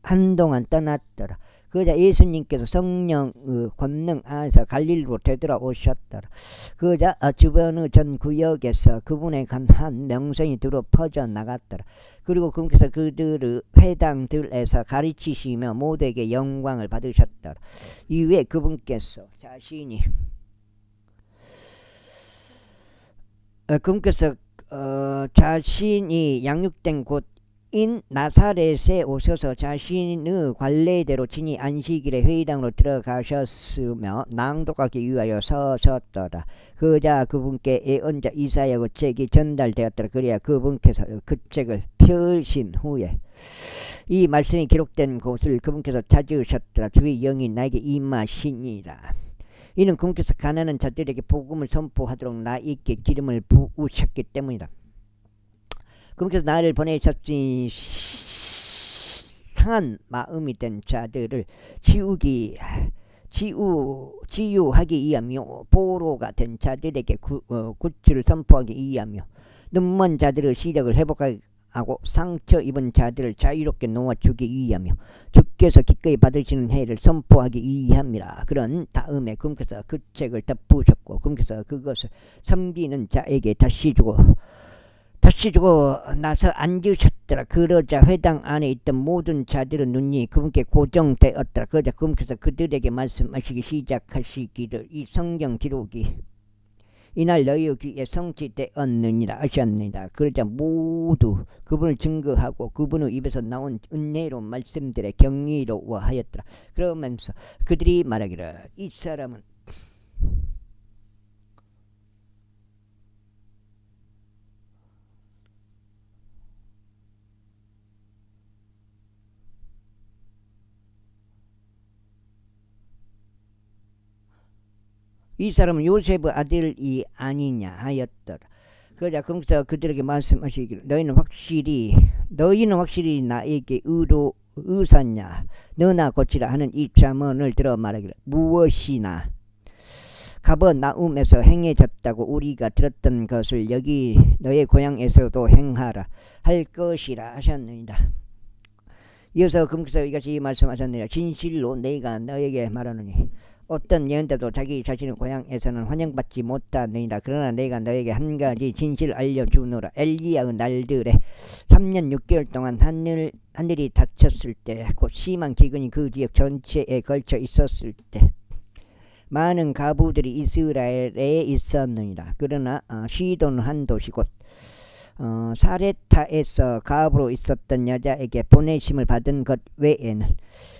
한동안 떠났더라. 그러자 예수님께서 성령 권능 안에서 갈릴리로 되돌아오셨더라. 그러자 주변의 전 구역에서 그분의 간한 명성이 두루 퍼져나갔더라. 그리고 그분께서 그들의 회당들에서 가르치시며 모두에게 영광을 받으셨더라. 이후에 그분께서 자신이 양육된 곳인 나사렛에 오셔서 자신의 관례대로 친히 안식일에 회당으로 들어가셨으며 낭독하기 위하여 서셨더라. 그자 그분께 예언자 이사야의 책이 전달되었더라. 그래야 그분께서 그 책을 펴신 후에 이 말씀이 기록된 곳을 그분께서 찾으셨더라. 주의 영이 나에게 임하시니라. 이는 그분께서 가난한 자들에게 복음을 선포하도록 나에게 기름을 부으셨기 때문이다. 그분께서 나를 보내셨으니 상한 마음이 된 자들을 치유하기 위하며 보로가 된 자들에게 굿즈를 선포하기 위하며 눈먼 자들의 시력을 회복하고 상처 입은 자들을 자유롭게 놓아주기 위하며 주께서 기꺼이 받으시는 해를 선포하기 위함이라. 그런 다음에 그분께서 그 책을 덮으셨고 그분께서 그것을 섬기는 자에게 다시 주고 나서 앉으셨더라. 그러자 회당 안에 있던 모든 자들의 눈이 그분께 고정되었더라. 그러자 그분께서 그들에게 말씀하시기 시작하시기를 이 성경 기록이 이날 너희 귀에 성취되었느니라 하셨느니라. 그러자 모두 그분을 증거하고 그분의 입에서 나온 은혜로운 말씀들에 경이로워하였더라. 그러면서 그들이 말하기를 이 사람은 요셉의 아들이 아니냐 하였더라. 그러자 그분께서 그들에게 말씀하시기를 너희는 확실히 나에게 의사냐 너나 고치라 하는 이 잠언을 들어 말하기를 무엇이나 가버나움에서 행해졌다고 우리가 들었던 것을 여기 너의 고향에서도 행하라 할 것이라 하셨느니라. 이어서 그분께서 이같이 말씀하셨느니라. 진실로 내가 너에게 말하노니 어떤 예언자도 자기 자신의 고향에서는 환영받지 못하느니라. 그러나 내가 너에게 한 가지 진실을 알려주노라. 엘리야의 날들에 3년 6개월 동안 하늘이 닫혔을 때 곧 심한 기근이 그 지역 전체에 걸쳐 있었을 때 많은 가부들이 이스라엘에 있었느니라. 그러나 시돈 한 도시 곧 사레타에서 가부로 있었던 여자에게 보내심을 받은 것 외에는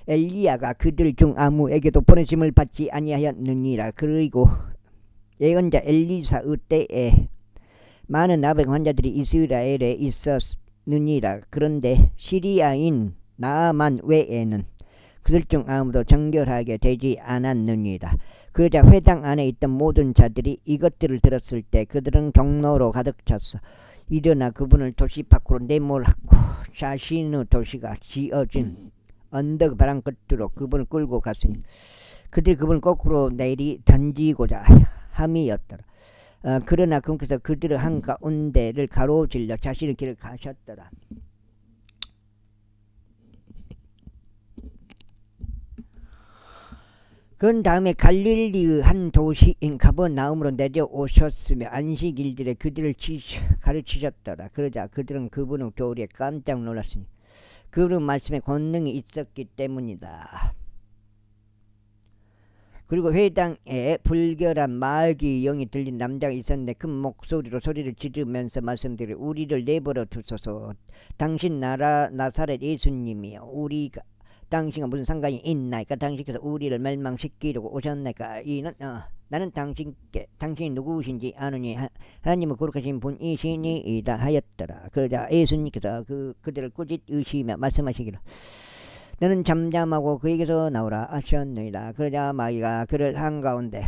엘리야가 그들 중 아무에게도 보내심을 받지 아니하였느니라. 그리고 예언자 엘리사의 때에 많은 나병 환자들이 이스라엘에 있었느니라. 그런데 시리아인 나아만 외에는 그들 중 아무도 정결하게 되지 않았느니라. 그러자 회당 안에 있던 모든 자들이 이것들을 들었을 때 그들은 경로로 가득 찼어 일어나 그분을 도시 밖으로 내몰았고 자신의 도시가 지어진 언덕 바람 끝으로 그분을 끌고 갔으니 그들이 그분을 거꾸로 내리 던지고자 함이었더라. 그러나 그분께서 그들의 한가운데를 가로질러 자신의 길을 가셨더라. 그 다음에 갈릴리 한 도시인 가버나움으로 내려오셨으며 안식일들에 그들을 가르치셨더라. 그러자 그들은 그분의 교리에 깜짝 놀랐으니 그분 말씀에 권능이 있었기 때문이다. 그리고 회당에 불결한 마귀 영이 들린 남자가 있었는데 큰 목소리로 소리를 지르면서 말씀드려 우리를 내버려 두소서. 당신 나사렛 예수님이여 우리가 당신과 무슨 상관이 있나이까? 당신께서 우리를 멸망시키려고 오셨나이까? 이는 나는 당신이 누구신지 아느니 하나님은 거룩하신 분이시니이다 하였더라. 그러자 예수님께서 그들을 꾸짖 으시며 말씀하시기를 너는 잠잠하고 그에게서 나오라 하셨느니라. 그러자 마귀가 그를 한가운데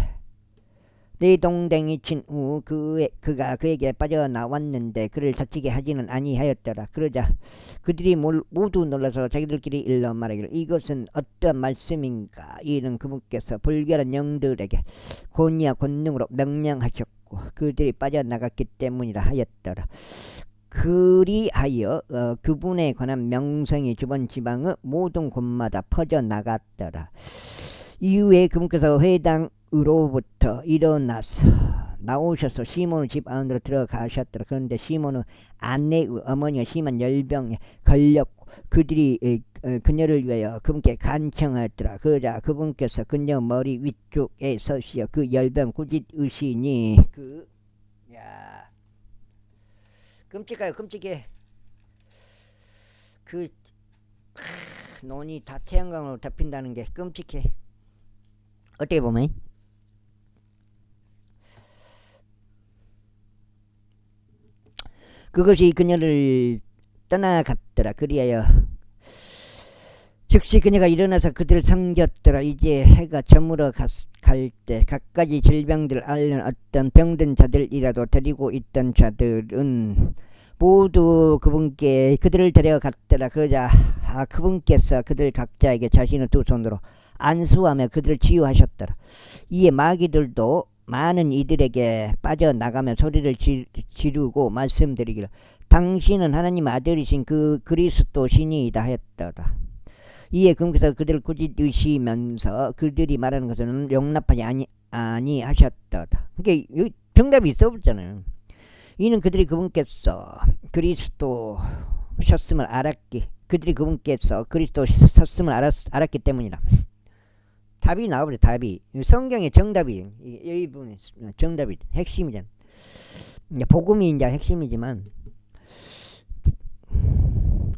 네 동댕이 친 후 그가 그에게 빠져나왔는데 그를 다치게 하지는 아니하였더라. 그러자 그들이 모두 놀라서 자기들끼리 일러 말하기를 이것은 어떤 말씀인가? 이는 그분께서 불결한 영들에게 권위와 권능으로 명령하셨고 그들이 빠져나갔기 때문이라 하였더라. 그리하여 그분에 관한 명성이 주변 지방의 모든 곳마다 퍼져나갔더라. 이후에 그분께서 회당으로부터 일어나서 나오셔서 시몬의 집 안으로 들어가셨더라. 그런데 시몬의 아내의 어머니가 심한 열병에 걸렸고 그들이 그녀를 위하여 그분께 간청하였더라. 그러자 그분께서 그녀 머리 위쪽에 서시어 그 열병 꾸짖으시니 끔찍해요. 끔찍해. 논이 다 태양광으로 덮인다는 게 끔찍해. 어떻게 보면 그것이 그녀를 떠나갔더라. 그리하여 즉시 그녀가 일어나서 그들을 섬겼더라. 이제 해가 저물어 갈 때 갖가지 질병들을 앓는 어떤 병든 자들이라도 데리고 있던 자들은 모두 그들을 데려갔더라. 그러자 그분께서 그들 각자에게 자신의 두 손으로 안수하며 그들을 치유하셨더라. 이에 마귀들도 많은 이들에게 빠져나가며 소리를 지르고 말씀드리기를 당신은 하나님 아들이신 그 그리스도시니이다 하였더라. 이에 그분께서 그들을 꾸짖으시면서 그들이 말하는 것은 용납하지 아니하셨더라. 그러니까 여기 정답이 있어 보잖아요. 이는 그들이 그분께서 그리스도셨음을 그들이 그분께서 그리스도셨음을 알았기 때문이라. 답이 나와버려. 답이 성경의 정답이 이 부분 정답이 핵심이잖아. 복음이 이제 핵심이지만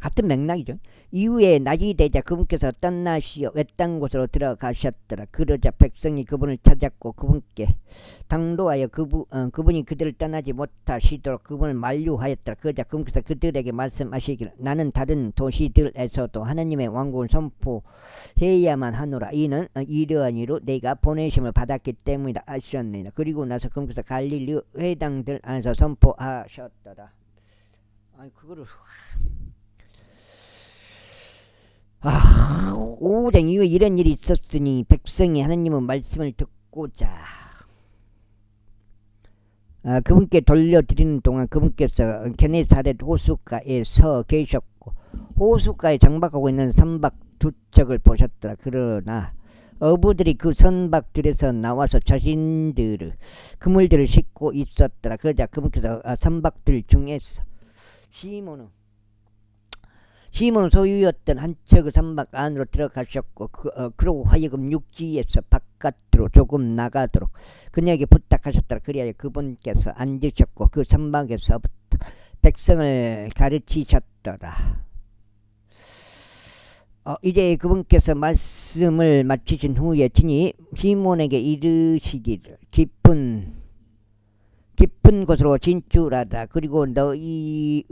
같은 맥락이죠. 이후에 낮이 되자 그분께서 떠나시어 외딴 곳으로 들어가셨더라. 그러자 백성이 그분을 찾았고 그분께 당도하여 그분이 그들을 떠나지 못하시도록 그분을 만류하였더라. 그러자 그분께서 그들에게 말씀하시기를 나는 다른 도시들에서도 하나님의 왕국을 선포해야만 하노라. 이는 이러한 이로 내가 보내심을 받았기 때문이라 하셨느니라. 그리고 나서 그분께서 갈릴리 회당들 안에서 선포하셨더라. 아니 그거를 5장 이후에 이런 일이 있었으니 백성이 하나님의 말씀을 듣고자 그분께 돌려드리는 동안 그분께서 게네사렛 호숫가에 서 계셨고 호숫가에 정박하고 있는 선박 두 척을 보셨더라. 그러나 어부들이 그 선박들에서 나와서 자신들의 그물들을 싣고 있었더라. 그러자 그분께서 선박들 중에서 시몬 소유였던 한 척의 선박 안으로 들어가셨고 그러고 하여금 육지에서 바깥으로 조금 나가도록 그녀에게 부탁하셨더라. 그리하여 그분께서 앉으셨고 그 선박에서부터 백성을 가르치셨더라. 이제 그분께서 말씀을 마치신 후에 친히 시몬에게 이르시기를 깊은 곳으로 진출하라. 그리고 너희의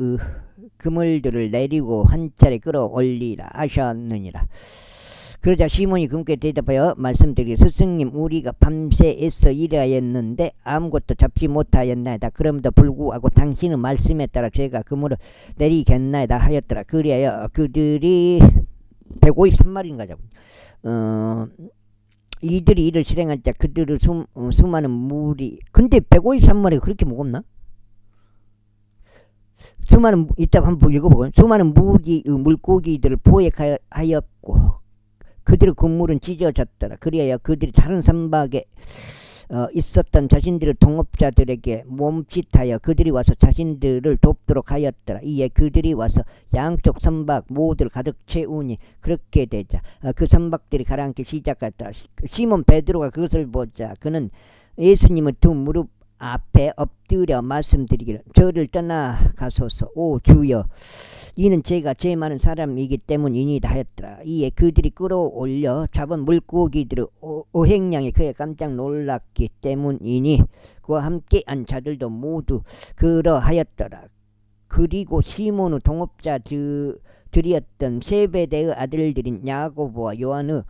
그물들을 내리고 한 차례 끌어올리라 하셨느니라. 그러자 시몬이 그분께 대답하여 말씀드리기를 스승님 우리가 밤새 애써 일하였는데 아무것도 잡지 못하였나이다. 그럼에도 불구하고 당신의 말씀에 따라 제가 그물을 내리겠나이다 하였더라. 그리하여 그들이 153마리인가 잡은 이들이 이를 실행할 때 그들의 수많은 물이 근데 153마리가 그렇게 무겁나? 이따 한번 읽어보고 수많은 물고기들을 포획하였고 그들의 건물은 찢어졌더라. 그리하여 그들이 다른 선박에 있었던 자신들의 동업자들에게 몸짓하여 그들이 와서 자신들을 돕도록 하였더라. 이에 그들이 와서 양쪽 선박 모두를 가득 채우니 그렇게 되자 그 선박들이 가라앉기 시작했다. 시몬 베드로가 그것을 보자 그는 예수님의 두 무릎 앞에 엎드려 말씀드리기를 저를 떠나가소서 오 주여 이는 제가 죄 많은 사람이기 때문이니이다 하였더라. 이에 그들이 끌어올려 잡은 물고기들의 어획량이 그에 깜짝 놀랐기 때문이니 그와 함께한 자들도 모두 그러하였더라. 그리고 시몬의 동업자들이었던 세베대의 아들들인 야고보와 요한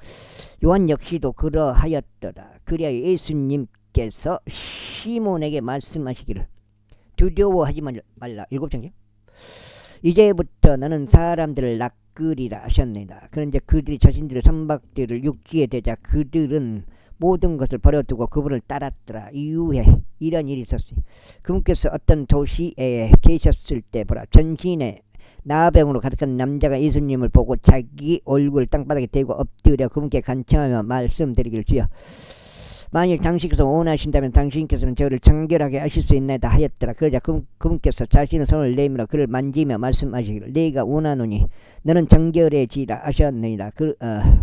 역시도 그러하였더라. 그리하여 예수님께서 시몬에게 말씀하시기를 두려워하지 말라. 7장이요. 이제부터 너는 사람들을 낚으리라 하셨느니라. 그런데 그들이 자신들의 선박들을 육지에 대자 그들은 모든 것을 버려두고 그분을 따랐더라. 이후에 이런 일이 있었으니 그분께서 어떤 도시에 계셨을 때 보라 전신에 나병으로 가득한 남자가 예수님을 보고 자기 얼굴을 땅바닥에 대고 엎드려 그분께 간청하며 말씀드리기를 주여 만일 당신께서 원하신다면 당신께서는 저를 정결하게 하실 수 있나이다 하였더라. 그러자 그분께서 자신의 손을 내밀어 그를 만지며 말씀하시기를 네가 원하노니 너는 정결해지라 하셨느니라.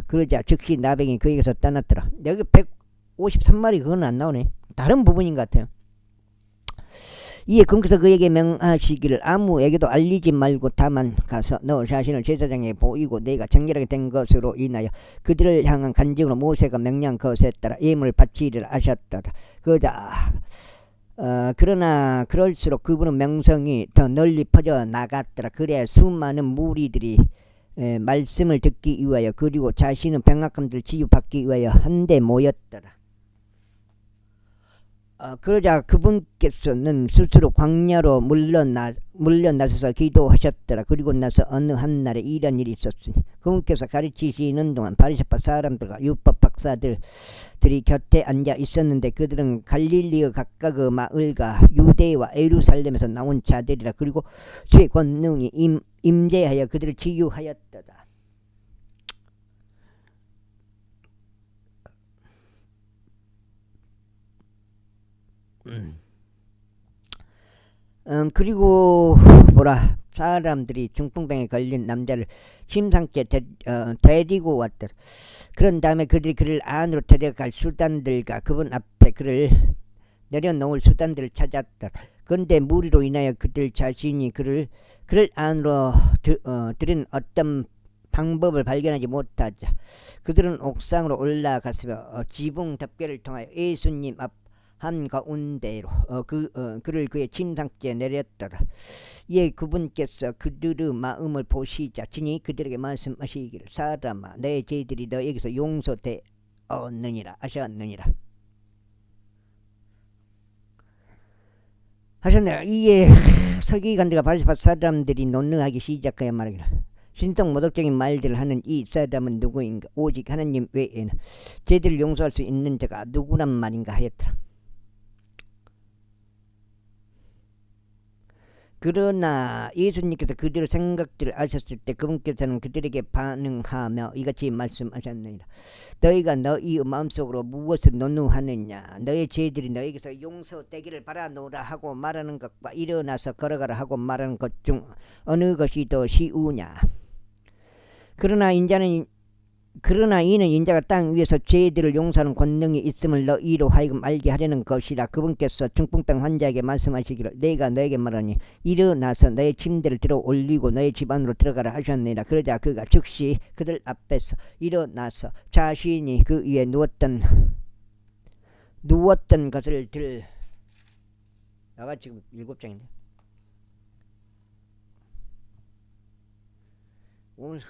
그러자 즉시 나병이 그에게서 떠났더라. 여기 153마리 그건 안 나오네. 다른 부분인 것 같아요. 이에 그분께서 그에게 명하시기를 아무에게도 알리지 말고 다만 가서 너 자신을 제사장에게 보이고 내가 정결하게 된 것으로 인하여 그들을 향한 간증으로 모세가 명령한 것에 따라 예물을 바치리라 하셨더라. 그러나 그럴수록 그분의 명성이 더 널리 퍼져 나갔더라. 그래야 수많은 무리들이 말씀을 듣기 위하여 그리고 자신의 병약함들을 치유받기 위하여 한데 모였더라. 그러자 그분께서는 스스로 광야로 물러나셔서 기도하셨더라. 그리고 나서 어느 한날에 이런 일이 있었으니 그분께서 가르치시는 동안 바리새파 사람들과 율법 박사들이 곁에 앉아 있었는데 그들은 갈릴리의 각각의 마을과 유대와 예루살렘에서 나온 자들이라. 그리고 주의 권능이 임재하여 그들을 치유하였더라. 그리고 보라 사람들이 중풍병에 걸린 남자를 심상께 데리고 왔더라. 그런 다음에 그들이 그를 안으로 데려갈 수단들과 그분 앞에 그를 내려놓을 수단들을 찾았더라. 그런데 무리로 인하여 그들 자신이 그를 안으로 들인 어떤 방법을 발견하지 못하자 그들은 옥상으로 올라갔으며 지붕 덮개를 통하여 예수님 앞 한가운데로 그를 그의 침상째에 내렸더라. 이에 그분께서 그들의 마음을 보시자 친히 그들에게 말씀하시기를 사람아 내 죄들이 너에게서 용서되었느니라 하셨느니라. 이에 서기관들과 바리새파 사람들이 논능하기 시작하여 말하기를 신성 모독적인 말들을 하는 이 사람은 누구인가 오직 하나님 외에는 죄들을 용서할 수 있는 자가 누구란 말인가 하였더라. 그러나 예수님께서 그들의 생각들을 아셨을 때 그분께서는 그들에게 반응하며 이같이 말씀하셨느니라. 너희가 너희 마음속으로 무엇을 논의하느냐. 너희 죄들이 너에게서 용서되기를 바라노라 하고 말하는 것과 일어나서 걸어가라 하고 말하는 것 중 어느 것이 더 쉬우냐. 그러나 이는 인자가 땅 위에서 죄들을 용서하는 권능이 있음을 너희로 하여금 알게 하려는 것이라. 그분께서 중풍병 환자에게 말씀하시기를 내가 너에게 말하니 일어나서 너의 침대를 들어 올리고 너의 집 안으로 들어가라 하셨느니라. 그러자 그가 즉시 그들 앞에서 일어나서 자신이 그 위에 누웠던 것을 여가 지금 7장인데 오늘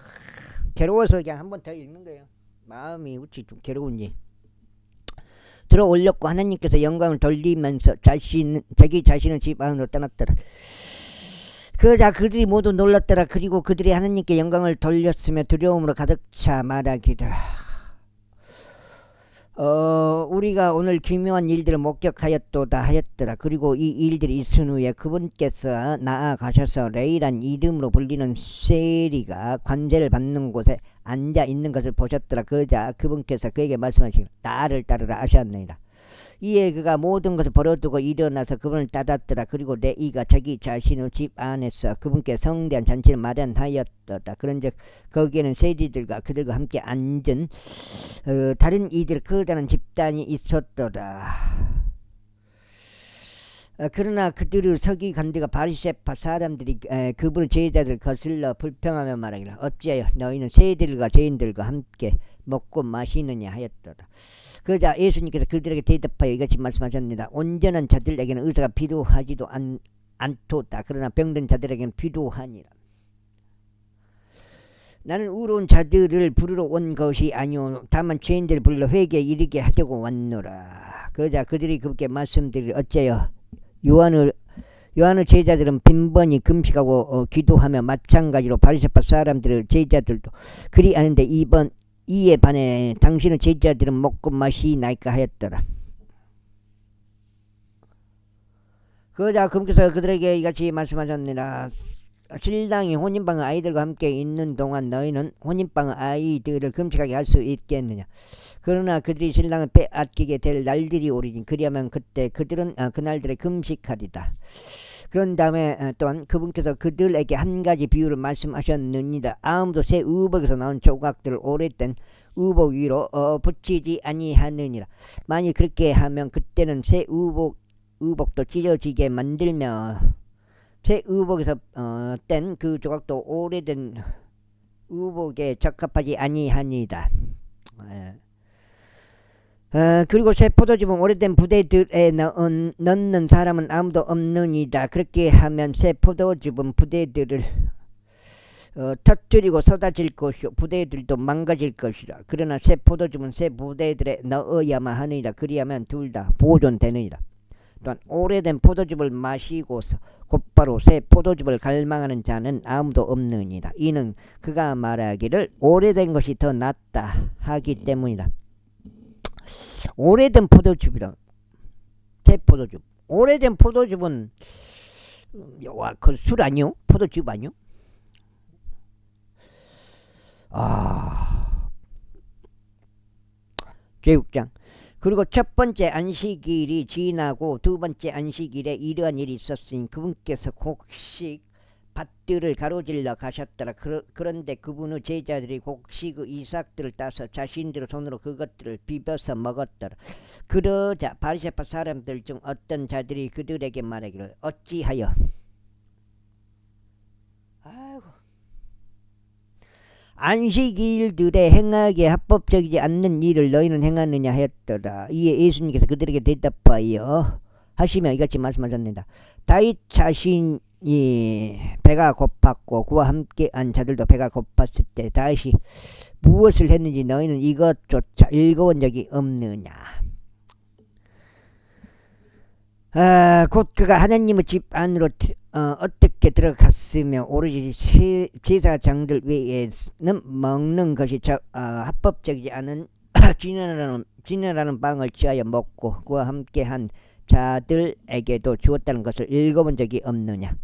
괴로워서 그냥 한 번 더 읽는 거예요. 마음이 어찌 좀 괴로운지. 들어 올렸고 하나님께서 영광을 돌리면서 자기 자신은 집 안으로 떠났더라. 그러자 그들이 모두 놀랐더라. 그리고 그들이 하나님께 영광을 돌렸으며 두려움으로 가득 차 말하기를 우리가 오늘 기묘한 일들을 목격하였도다 하였더라. 그리고 이 일들이 있은 후에 그분께서 나아가셔서 레이란 이름으로 불리는 세리가 관제를 받는 곳에 앉아 있는 것을 보셨더라. 그러자 그분께서 그에게 말씀하시기를 나를 따르라 하셨느니라. 이에 그가 모든 것을 버려두고 일어나서 그분을 따랐더라. 그리고 내 이가 자기 자신의 집 안에서 그분께 성대한 잔치를 마련하였도다. 그런즉 거기에는 세리들과 그들과 함께 앉은 다른 이들 커다란 집단이 있었도다. 그러나 그들의 서기관들과 바리새파 사람들이 그분의 제자들을 거슬러 불평하며 말하기를 어찌하여 너희는 세리들과 죄인들과 함께 먹고 마시느냐 하였도다. 그러자 예수님께서 그들에게 대답하여 이같이 말씀하셨습니다. 온전한 자들에게는 의사가 필요하지도 않도다. 그러나 병든 자들에게는 필요하니라. 나는 의로운 자들을 부르러 온 것이 아니오 다만 죄인들을 불러 회개에 이르게 하려고 왔노라. 그러자 그들이 그분께 말씀드리기를 어찌하여 요한의 제자들은 빈번히 금식하고 기도하며 마찬가지로 바리새파 사람들의 제자들도 그리 아는데 이에 반해 당신의 제자들은 먹고 마시나이까 하였더라. 그러자 그분께서 그들에게 이같이 말씀하셨느니라. 신랑이 혼인방의 아이들과 함께 있는 동안 너희는 혼인방의 아이들을 금식하게 할 수 있겠느냐. 그러나 그들이 신랑을 빼앗기게 될 날들이 오리니 그리하면 그때 그들은 그날들에 금식하리다. 그런 다음에 또한 그분께서 그들에게 한 가지 비유를 말씀하셨느니라. 아무도 새 의복에서 나온 조각들을 오래된 의복 위로 붙이지 아니하느니라. 만일 그렇게 하면 그때는 새 의복도 찢어지게 만들며 새 의복에서 뗀 그 조각도 오래된 의복에 적합하지 아니하니이다. 그리고 새 포도즙은 오래된 부대들에 넣는 사람은 아무도 없느니라. 그렇게 하면 새 포도즙은 부대들을 터뜨리고 쏟아질 것이요 부대들도 망가질 것이라. 그러나 새 포도즙은 새 부대들에 넣어야만 하느니라. 그리하면 둘 다 보존되느니라. 또한 오래된 포도즙을 마시고서 곧바로 새 포도즙을 갈망하는 자는 아무도 없느니라. 이는 그가 말하기를 오래된 것이 더 낫다 하기 때문이라. 오래된 포도즙이라. 새 포도즙. 오래된 포도즙은 그 술 아니요? 포도즙 아니요? 제6장. 그리고 첫 번째 안식일이 지나고 두 번째 안식일에 이러한 일이 있었으니 그분께서 곡식 밭들을 가로질러 가셨더라. 그런데 그분의 제자들이 곡식의 이삭들을 따서 자신들의 손으로 그것들을 비벼서 먹었더라. 그러자 바리새파 사람들 중 어떤 자들이 그들에게 말하기를 어찌하여 안식일들에 행하기에 합법적이지 않는 일을 너희는 행하느냐 하였더라. 이에 예수님께서 그들에게 대답하여 하시며 이같이 말씀하셨습니다. 다윗 자신이 배가 고팠고 그와 함께한 자들도 배가 고팠을 때 다윗이 무엇을 했는지 너희는 이것조차 읽어본 적이 없느냐. 곧 그가 하나님의 집 안으로 어떻게 들어갔으며 오로지 제사장들 외에는 먹는 것이 합법적이지 않은 지내라는 빵을 취하여 먹고 그와 함께한 자들에게도 주었다는 것을 읽어본 적이 없느냐.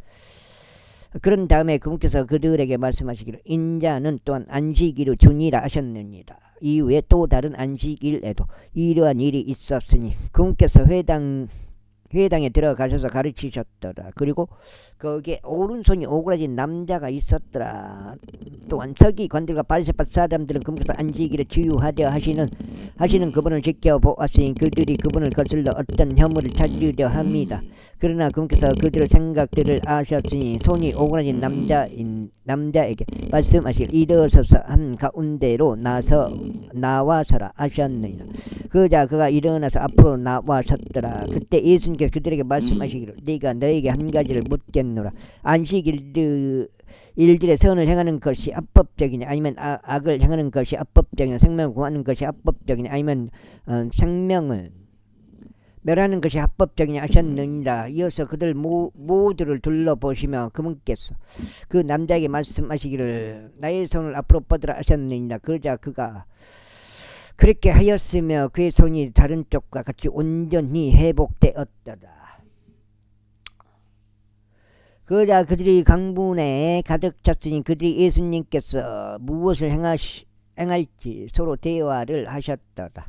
그런 다음에 그분께서 그들에게 말씀하시기를 인자는 또한 안식일을 주니라 하셨느니라. 이후에 또 다른 안식일에도 이러한 일이 있었으니 그분께서 회당에 들어가셔서 가르치셨더라. 그리고 거기에 오른손이 오그라진 남자가 있었더라. 또한 서기관들과 바리새파 사람들은 그분께서 안식일에 치유하려 하시는 그분을 지켜보았으니 그들이 그분을 거슬러 어떤 혐의를 찾으려 합니다. 그러나 그분께서 그들의 생각들을 아셨으니 손이 오그라진 남자에게 말씀하시길 일어서서 한 가운데로 나와서라 하셨느니라. 그러자 그가 일어나서 앞으로 나와섰더라. 그때 예수님께서 그들에게 말씀하시기를 네가 너에게 한 가지를 묻겠노라. 안식일들의 선을 행하는 것이 합법적이냐 아니면 악을 행하는 것이 합법적이냐 생명을 구하는 것이 합법적이냐 아니면 생명을 멸하는 것이 합법적이냐 하셨느니라. 이어서 그들 모두를 둘러보시며 그분께서 그 남자에게 말씀하시기를 나의 손을 앞으로 뻗으라 하셨느니라. 그러자 그가 그렇게 하였으며 그의 손이 다른 쪽과 같이 온전히 회복되었더라. 그러자 그들이 강분에 가득 찼으니 그들이 예수님께서 무엇을 행할지 서로 대화를 하였더라.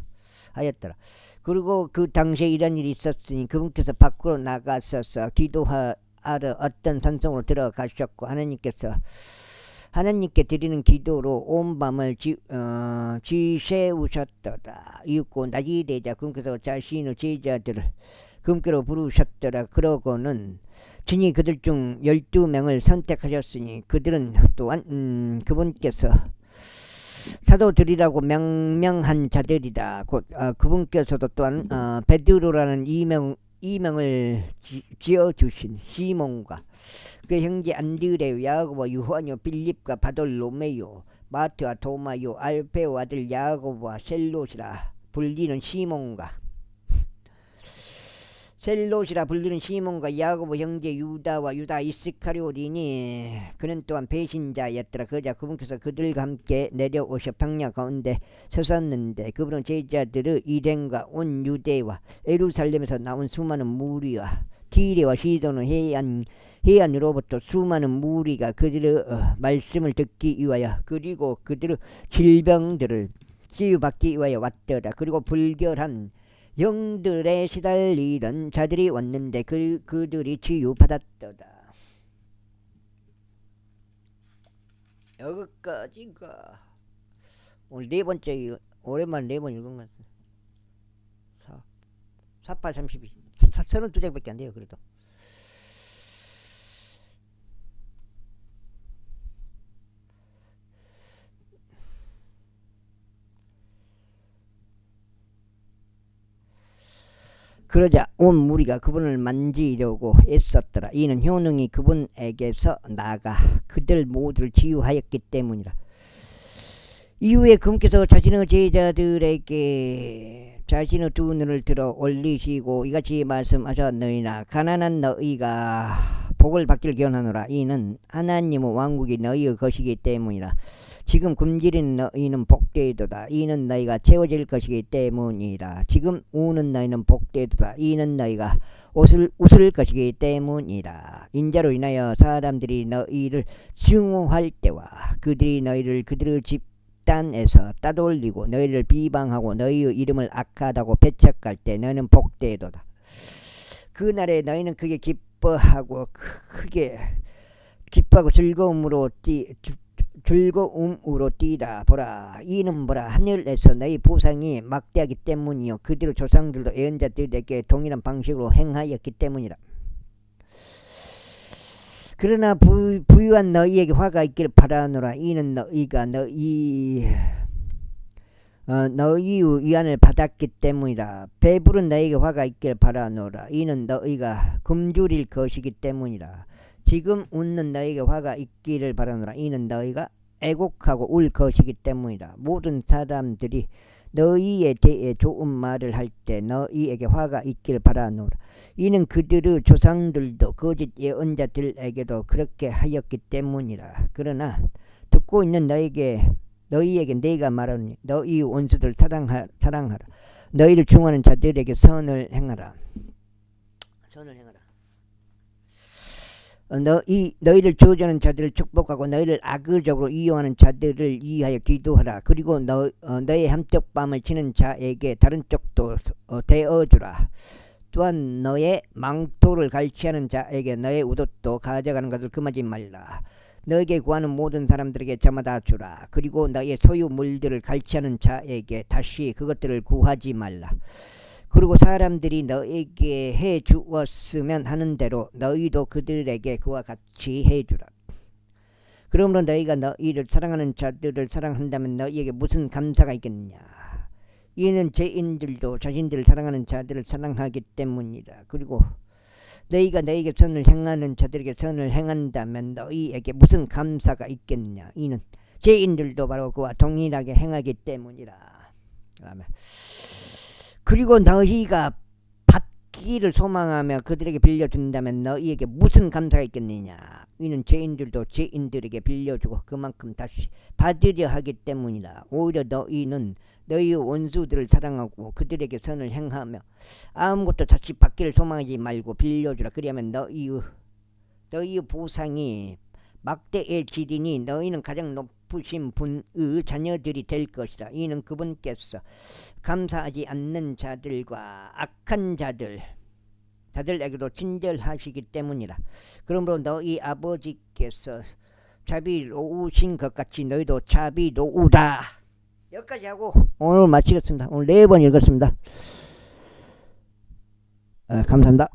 그리고 그 당시에 이런 일이 있었으니 그분께서 밖으로 나가셔서 기도하러 어떤 산성으로 들어가셨고 하나님께 드리는 기도로 온 밤을 지새우셨더라. 이윽고 낮이 되자 그분께서 자신의 제자들을 그분께로 부르셨더라. 그러고는 진이 그들 중 12명을 선택하셨으니 그들은 또한 그분께서 사도들이라고 명명한 자들이다. 곧 그분께서도 또한 베드로라는 이명을 지어주신 시몬과 그 형제 안드레요, 야고보, 유한요, 빌립과 바돌로메요, 마트와 도마요, 알페오 아들 야고보와 셀롯이라 불리는 시몬과 야고보 형제 유다와 유다 이스카리오디니 그는 또한 배신자였더라. 그러자 그분께서 그들과 함께 내려오셔 평야 가운데 서섰는데 그분은 제자들의 일행과 온 유대와 예루살렘에서 나온 수많은 무리와 티레와 시도는 해안으로부터 수많은 무리가 그들의 말씀을 듣기 위하여 그리고 그들의 질병들을 치유받기 위하여 왔더라. 그리고 불결한 영들에 시달리던 자들이 왔는데 그들이 치유받았더라. 여기까지가 오늘 네 번째 오랜만에 네 번 읽은 것 같아. 48, 32 32장밖에 안 돼요. 그래도 그러자 온 무리가 그분을 만지려고 애썼더라. 이는 효능이 그분에게서 나가 그들 모두를 치유하였기 때문이라. 이후에 그분께서 자신의 제자들에게 자신의 두 눈을 들어 올리시고 이같이 말씀하셨느니라. 가난한 너희가 복을 받기를 기원하노라. 이는 하나님의 왕국이 너희의 것이기 때문이라. 지금 굶주린 너희는 복되도다. 이는 너희가 채워질 것이기 때문이라. 지금 우는 너희는 복되도다. 이는 너희가 웃을 것이기 때문이라. 인자로 인하여 사람들이 너희를 증오할 때와 그들이 너희를 그들의 집단에서 따돌리고 너희를 비방하고 너희의 이름을 악하다고 배척할 때 너희는 복되도다. 그날에 너희는 크게 기뻐하고 즐거움으로 뛰라. 보라, 이는 보라, 하늘에서 너희 보상이 막대하기 때문이요 그들의 조상들도 예언자들에게 동일한 방식으로 행하였기 때문이라. 그러나 부유한 너희에게 화가 있기를 바라노라. 이는 너희가 너희의 위안을 받았기 때문이라. 배부른 너희에게 화가 있기를 바라노라. 이는 너희가 굶주릴 것이기 때문이라. 지금 웃는 너희에게 화가 있기를 바라노라. 이는 너희가 애곡하고 울 것이기 때문이라. 모든 사람들이 너희에 대해 좋은 말을 할 때 너희에게 화가 있기를 바라노라. 이는 그들의 조상들도 거짓 예언자들에게도 그렇게 하였기 때문이라. 그러나 듣고 있는 너희에게 내가 말하노니 너희 원수들 사랑하라. 너희를 중하는 자들에게 선을 행하라. 너희를 저주하는 자들을 축복하고 너희를 악의적으로 이용하는 자들을 위하여 기도하라. 그리고 너의 한쪽 뺨을 치는 자에게 다른 쪽도 대어주라. 또한 너의 망토를 갈취하는 자에게 너의 웃옷도 가져가는 것을 금하지 말라. 너에게 구하는 모든 사람들에게 저마다 주라. 그리고 너의 소유물들을 갈취하는 자에게 다시 그것들을 구하지 말라. 그리고 사람들이 너에게 해 주었으면 하는 대로 너희도 그들에게 그와 같이 해주라. 그러므로 너희가 너희를 사랑하는 자들을 사랑한다면 너희에게 무슨 감사가 있겠느냐. 이는 죄인들도 자신들을 사랑하는 자들을 사랑하기 때문이라. 그리고 너희가 너희에게 선을 행하는 자들에게 선을 행한다면 너희에게 무슨 감사가 있겠느냐. 이는 죄인들도 바로 그와 동일하게 행하기 때문이라. 아멘. 그리고 너희가 받기를 소망하며 그들에게 빌려준다면 너희에게 무슨 감사가 있겠느냐. 이는 죄인들도 죄인들에게 빌려주고 그만큼 다시 받으려 하기 때문이라. 오히려 너희는 너희의 원수들을 사랑하고 그들에게 선을 행하며 아무것도 다시 받기를 소망하지 말고 빌려주라. 그리하면 너희의 보상이 막대해지리니 너희는 가장 높은 높으신 분의 자녀들이 될 것이라. 이는 그분께서 감사하지 않는 자들과 악한 자들에게도 친절하시기 때문이라. 그러므로 너희 아버지께서 자비로우신 것 같이 너희도 자비로우라. 여기까지 하고 오늘 마치겠습니다. 오늘 4번 읽었습니다. 감사합니다.